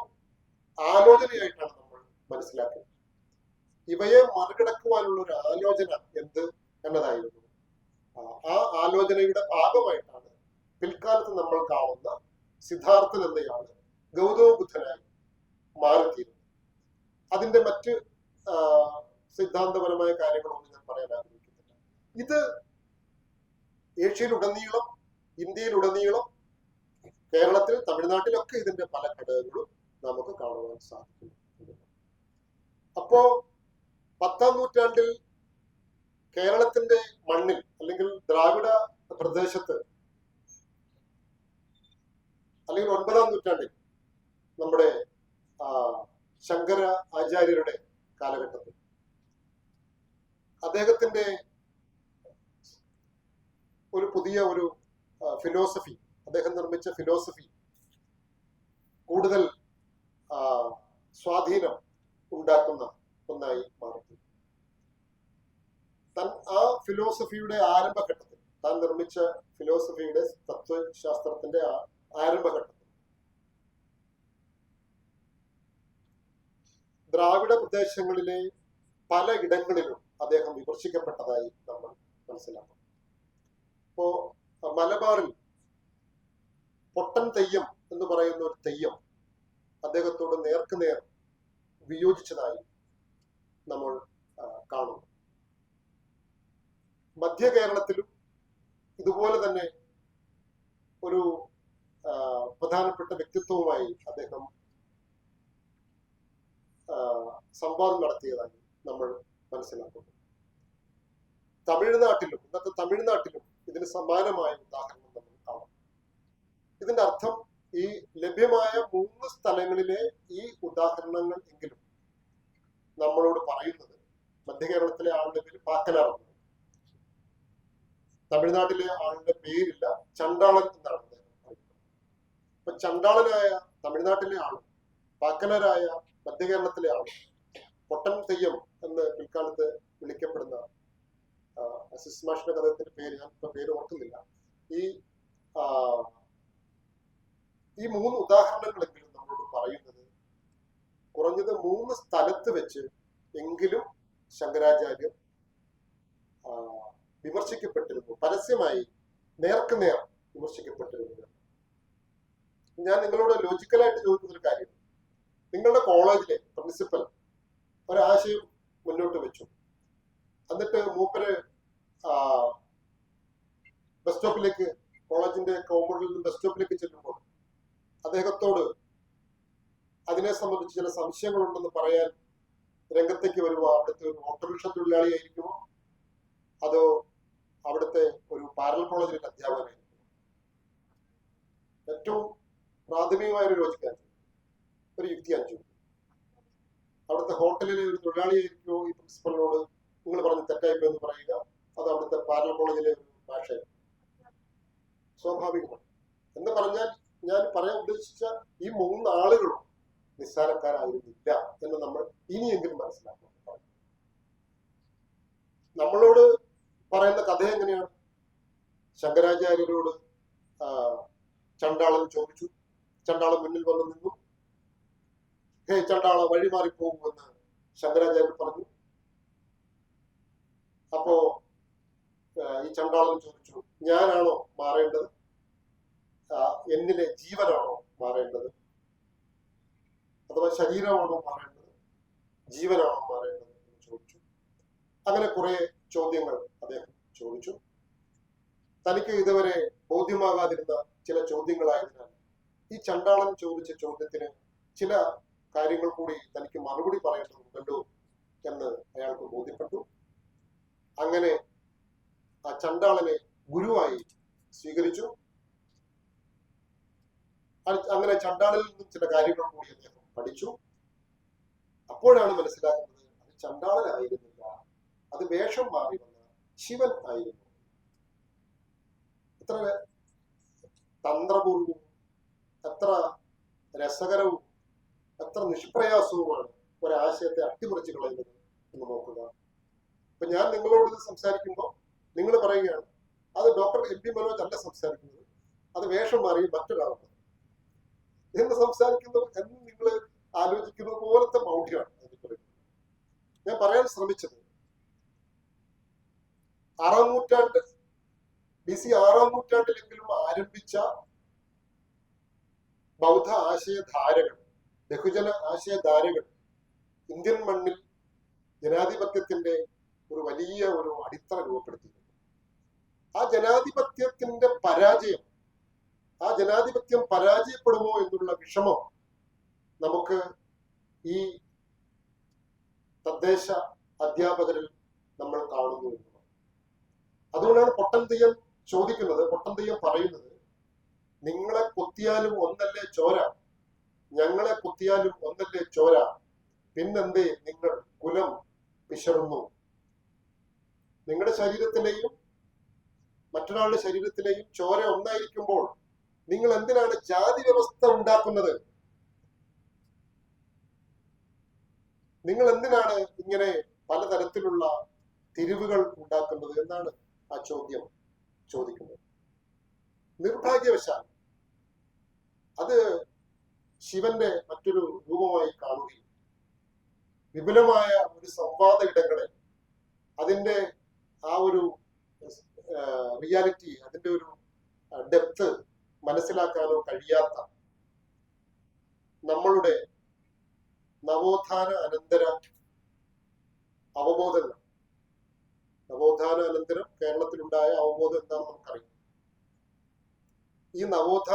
ആലോചനയായിട്ടാണ് നമ്മൾ മനസ്സിലാക്കുന്നത്. ഇവയെ മറികടക്കുവാനുള്ള ഒരു ആലോചന എന്ത് എന്നതായിരുന്നു. ആ ആലോചനയുടെ ഭാഗമായിട്ടാണ് പിൽക്കാലത്ത് നമ്മൾ കാണുന്ന സിദ്ധാർത്ഥൻ എന്നയാള് ഗൗതമ ബുദ്ധനായി മാറിത്തീരുന്നത്. അതിന്റെ മറ്റ് സിദ്ധാന്തപരമായ കാര്യങ്ങളൊന്നും ഞാൻ പറയാൻ ആഗ്രഹിക്കുന്നില്ല. ഇത് ഏഷ്യയിലുടനീളം, ഇന്ത്യയിലുടനീളം, കേരളത്തിൽ, തമിഴ്നാട്ടിലൊക്കെ ഇതിന്റെ പല ഘടകങ്ങളും നമുക്ക് കാണുവാൻ സാധിക്കുന്നു. അപ്പോ 10ാം നൂറ്റാണ്ടിൽ കേരളത്തിന്റെ മണ്ണിൽ അല്ലെങ്കിൽ ദ്രാവിഡ പ്രദേശത്ത്, അല്ലെങ്കിൽ 9ാം നൂറ്റാണ്ടിൽ നമ്മുടെ ശങ്കര ആചാര്യരുടെ കാലഘട്ടത്തിൽ അദ്ദേഹത്തിന്റെ ഒരു പുതിയ ഒരു ഫിലോസഫി, അദ്ദേഹം നിർമ്മിച്ച ഫിലോസഫി കൂടുതൽ സ്വാധീനം ഉണ്ടാക്കുന്ന ഒന്നായി മാറി. ആ ഫിലോസഫിയുടെ ആരംഭഘട്ടത്തിൽ, താൻ നിർമ്മിച്ച ഫിലോസഫിയുടെ തത്വശാസ്ത്രത്തിന്റെ ആരംഭഘട്ടത്തിൽ ദ്രാവിഡ പ്രദേശങ്ങളിലെ പല ഇടങ്ങളിലും അദ്ദേഹം വിമർശിക്കപ്പെട്ടതായി നമ്മൾ മനസ്സിലാക്കും. ഇപ്പോ മലബാറിൽ പൊട്ടൻ തെയ്യം എന്ന് പറയുന്ന ഒരു തെയ്യം അദ്ദേഹത്തോട് നേർക്കുനേർ വിയോജിച്ചതായി നമ്മൾ കാണുന്നു. മധ്യ കേരളത്തിലും ഇതുപോലെ തന്നെ ഒരു പ്രധാനപ്പെട്ട വ്യക്തിത്വവുമായി അദ്ദേഹം സംവാദം നടത്തിയതായി നമ്മൾ മനസ്സിലാക്കുന്നു. തമിഴ്നാട്ടിലും, ഇന്നത്തെ തമിഴ്നാട്ടിലും ഇതിന് സമാനമായ ഉദാഹരണം നമ്മൾ കാണാം. ഇതിന്റെ അർത്ഥം ഈ ലഭ്യമായ 3 സ്ഥലങ്ങളിലെ ഈ ഉദാഹരണങ്ങൾ എങ്കിലും നമ്മളോട് പറയുന്നത്, മധ്യ കേരളത്തിലെ ആളുടെ പേര് പാക്കനാറാണ്, തമിഴ്നാട്ടിലെ ആളുടെ പേരില്ല, ചണ്ടാളൻ എന്നാണ് അദ്ദേഹം പറയുന്നത്. അപ്പൊ ചണ്ടാളനായ തമിഴ്നാട്ടിലെ ആളും പാക്കനരായ മധ്യ കേരളത്തിലെ ആളും പൊട്ടൻ തെയ്യം എന്ന് പിൽക്കാലത്ത് വിളിക്കപ്പെടുന്ന സിസ്മാഷിന്റെ കഥത്തിന്റെ പേര് ഞാൻ ഇപ്പൊ പേര് ഓർക്കുന്നില്ല. ഈ 3 ഉദാഹരണങ്ങളെങ്കിലും നമ്മളോട് പറയുന്നത് കുറഞ്ഞത് 3 സ്ഥലത്ത് വെച്ച് എങ്കിലും ശങ്കരാചാര്യർ വിമർശിക്കപ്പെട്ടിരുന്നു, പരസ്യമായി നേർക്കുനേർ വിമർശിക്കപ്പെട്ടിരുന്നു. ഞാൻ നിങ്ങളോട് ലോജിക്കലായിട്ട് ചോദിക്കുന്ന ഒരു കാര്യം, നിങ്ങളുടെ കോളേജിലെ പ്രിൻസിപ്പൽ ഒരാശയം മുന്നോട്ട് വെച്ചു, എന്നിട്ട് മൂപ്പര് ബസ് സ്റ്റോപ്പിലേക്ക്, കോളേജിന്റെ കോമ്പൗണ്ടിൽ നിന്ന് ബസ് സ്റ്റോപ്പിലേക്ക് ചെല്ലുമ്പോൾ അദ്ദേഹത്തോട് അതിനെ സംബന്ധിച്ച് ചില സംശയങ്ങളുണ്ടെന്ന് പറയാൻ രംഗത്തേക്ക് വരുമ്പോൾ അവിടുത്തെ ഒരു ഓട്ടോറിക്ഷ തൊഴിലാളിയായിരിക്കുമോ അതോ അവിടുത്തെ ഒരു പാരലൽ കോളേജിലെ അധ്യാപകനായിരിക്കും? ഏറ്റവും പ്രാഥമികമായ ഒരു ലോജിക്കാണ്, ഒരു യുക്തിയാണ് ചോദിക്കുന്നത്. അവിടുത്തെ ഹോട്ടലിലെ ഒരു തൊഴിലാളിയായിരിക്കുമോ ഈ പ്രിൻസിപ്പലിനോട് നിങ്ങൾ പറഞ്ഞ് തെറ്റായിപ്പോ എന്ന് പറയുക, അത് അവിടുത്തെ പാരലൽ കോളേജിലെ ഒരു ഭാഷയാണ്? സ്വാഭാവികമാണ്. എന്ന് പറഞ്ഞാൽ ഞാൻ പറയാൻ ഉദ്ദേശിച്ച ഈ 3 ആളുകളും നിസ്സാരക്കാരായിരുന്നില്ല എന്ന് നമ്മൾ ഇനിയെങ്കിലും മനസ്സിലാക്കണം. നമ്മളോട് പറയുന്ന കഥ എങ്ങനെയാണ്? ശങ്കരാചാര്യരോട് ചണ്ടാളൻ ചോദിച്ചു, ചണ്ടാളൻ മുന്നിൽ വന്ന് നിന്നു. ഹേ ചണ്ടാള, വഴി മാറിപ്പോകുമെന്ന് ശങ്കരാചാര്യർ പറഞ്ഞു. അപ്പോ ഈ ചണ്ടാളൻ ചോദിച്ചു, ഞാനാണോ മാറേണ്ടത്, എന്നിലെ ജീവനാണോ മാറേണ്ടത്, അഥവാ ശരീരമാണോ മാറേണ്ടത്, ജീവനാണോ മാറേണ്ടത് എന്ന് ചോദിച്ചു. അങ്ങനെ കുറെ ചോദ്യങ്ങൾ അദ്ദേഹം ചോദിച്ചു. തനിക്ക് ഇതുവരെ ബോധ്യമാകാതിരുന്ന ചില ചോദ്യങ്ങളായതിനാൽ ഈ ചണ്ടാളൻ ചോദിച്ച ചോദ്യത്തിന് ചില കാര്യങ്ങൾ കൂടി തനിക്ക് മറുപടി പറയേണ്ടതുണ്ടല്ലോ എന്ന് അയാൾക്ക് ബോധ്യപ്പെട്ടു. അങ്ങനെ ആ ചണ്ടാളനെ ഗുരുവായി സ്വീകരിച്ചു. അങ്ങനെ ചണ്ടാളനിൽ നിന്നും ചില കാര്യങ്ങൾ കൂടി അദ്ദേഹം പഠിച്ചു. അപ്പോഴാണ് മനസ്സിലാക്കുന്നത് അത് ചണ്ടാളനായിരുന്നില്ല, അത് വേഷം മാറി വന്ന ശിവൻ ആയിരുന്നു. എത്ര തന്ത്രപൂർവവും എത്ര രസകരവും എത്ര നിഷ്പ്രയാസവുമാണ് ഒരാശയത്തെ അട്ടിമറിച്ച് കളയുന്നത് എന്ന് നോക്കുക. ഇപ്പൊ ഞാൻ നിങ്ങളോട് ഇത് സംസാരിക്കുമ്പോൾ നിങ്ങൾ പറയുകയാണ് അത് ഡോക്ടർ എം.പി. മനോജ് അല്ല സംസാരിക്കുന്നത്, അത് വേഷം മാറി മറ്റൊരാളാണ് എന്ന് സംസാരിക്കുന്നു എന്ന് നിങ്ങൾ ആലോചിക്കുന്നത് പോലത്തെ മൗഢ്യമാണ് അതിന് പറയുന്നത്. ഞാൻ പറയാൻ ശ്രമിച്ചത് 6-ാം നൂറ്റാണ്ട് BC 6-ാം നൂറ്റാണ്ടിലെങ്കിലും ആരംഭിച്ച ബൗദ്ധ ആശയധാരകൾ, ബഹുജന ആശയധാരകൾ ഇന്ത്യൻ മണ്ണിൽ ജനാധിപത്യത്തിന്റെ ഒരു വലിയ ഒരു അടിത്തറ രൂപപ്പെടുത്തിയിട്ടുണ്ട്. ആ ജനാധിപത്യത്തിന്റെ പരാജയം, ആ ജനാധിപത്യം പരാജയപ്പെടുമോ എന്നുള്ള വിഷമം നമുക്ക് ഈ തദ്ദേശ അധ്യാപകരിൽ നമ്മൾ കാണുന്നു എന്നുള്ളത്. അതുകൊണ്ടാണ് പൊട്ടൻ തെയ്യം ചോദിക്കുന്നത്, പൊട്ടൻ തെയ്യം പറയുന്നത്, നിങ്ങളെ കുത്തിയാലും ഒന്നല്ലേ ചോര, ഞങ്ങളെ കുത്തിയാലും ഒന്നല്ലേ ചോര, പിന്നെന്തേ നിങ്ങൾ കുലം പിശറുന്നു? നിങ്ങളുടെ ശരീരത്തിലെയും മറ്റൊരാളുടെ ശരീരത്തിലെയും ചോര ഒന്നായിരിക്കുമ്പോൾ നിങ്ങൾ എന്തിനാണ് ജാതി വ്യവസ്ഥ ഉണ്ടാക്കുന്നത്? നിങ്ങൾ എന്തിനാണ് ഇങ്ങനെ പലതരത്തിലുള്ള തിരിവുകൾ ഉണ്ടാക്കുന്നത് എന്നാണ് ആ ചോദ്യം ചോദിക്കുന്നത്. നിർഭാഗ്യവശാൽ അത് ശിവന്റെ മറ്റൊരു രൂപമായി കാണുകയും വിപുലമായ ഒരു സംവാദ ഇടങ്ങളെ, അതിന്റെ ആ ഒരു റിയാലിറ്റി, അതിന്റെ ഒരു ഡെപ്ത് മനസ്സിലാക്കാനോ കഴിയാത്ത നമ്മളുടെ നവോത്ഥാന അനന്തര അവബോധങ്ങൾ, നവോത്ഥാന അനന്തരം കേരളത്തിലുണ്ടായ അവബോധം എന്താണെന്ന് നമുക്കറിയാം. ഈ നവോത്ഥാന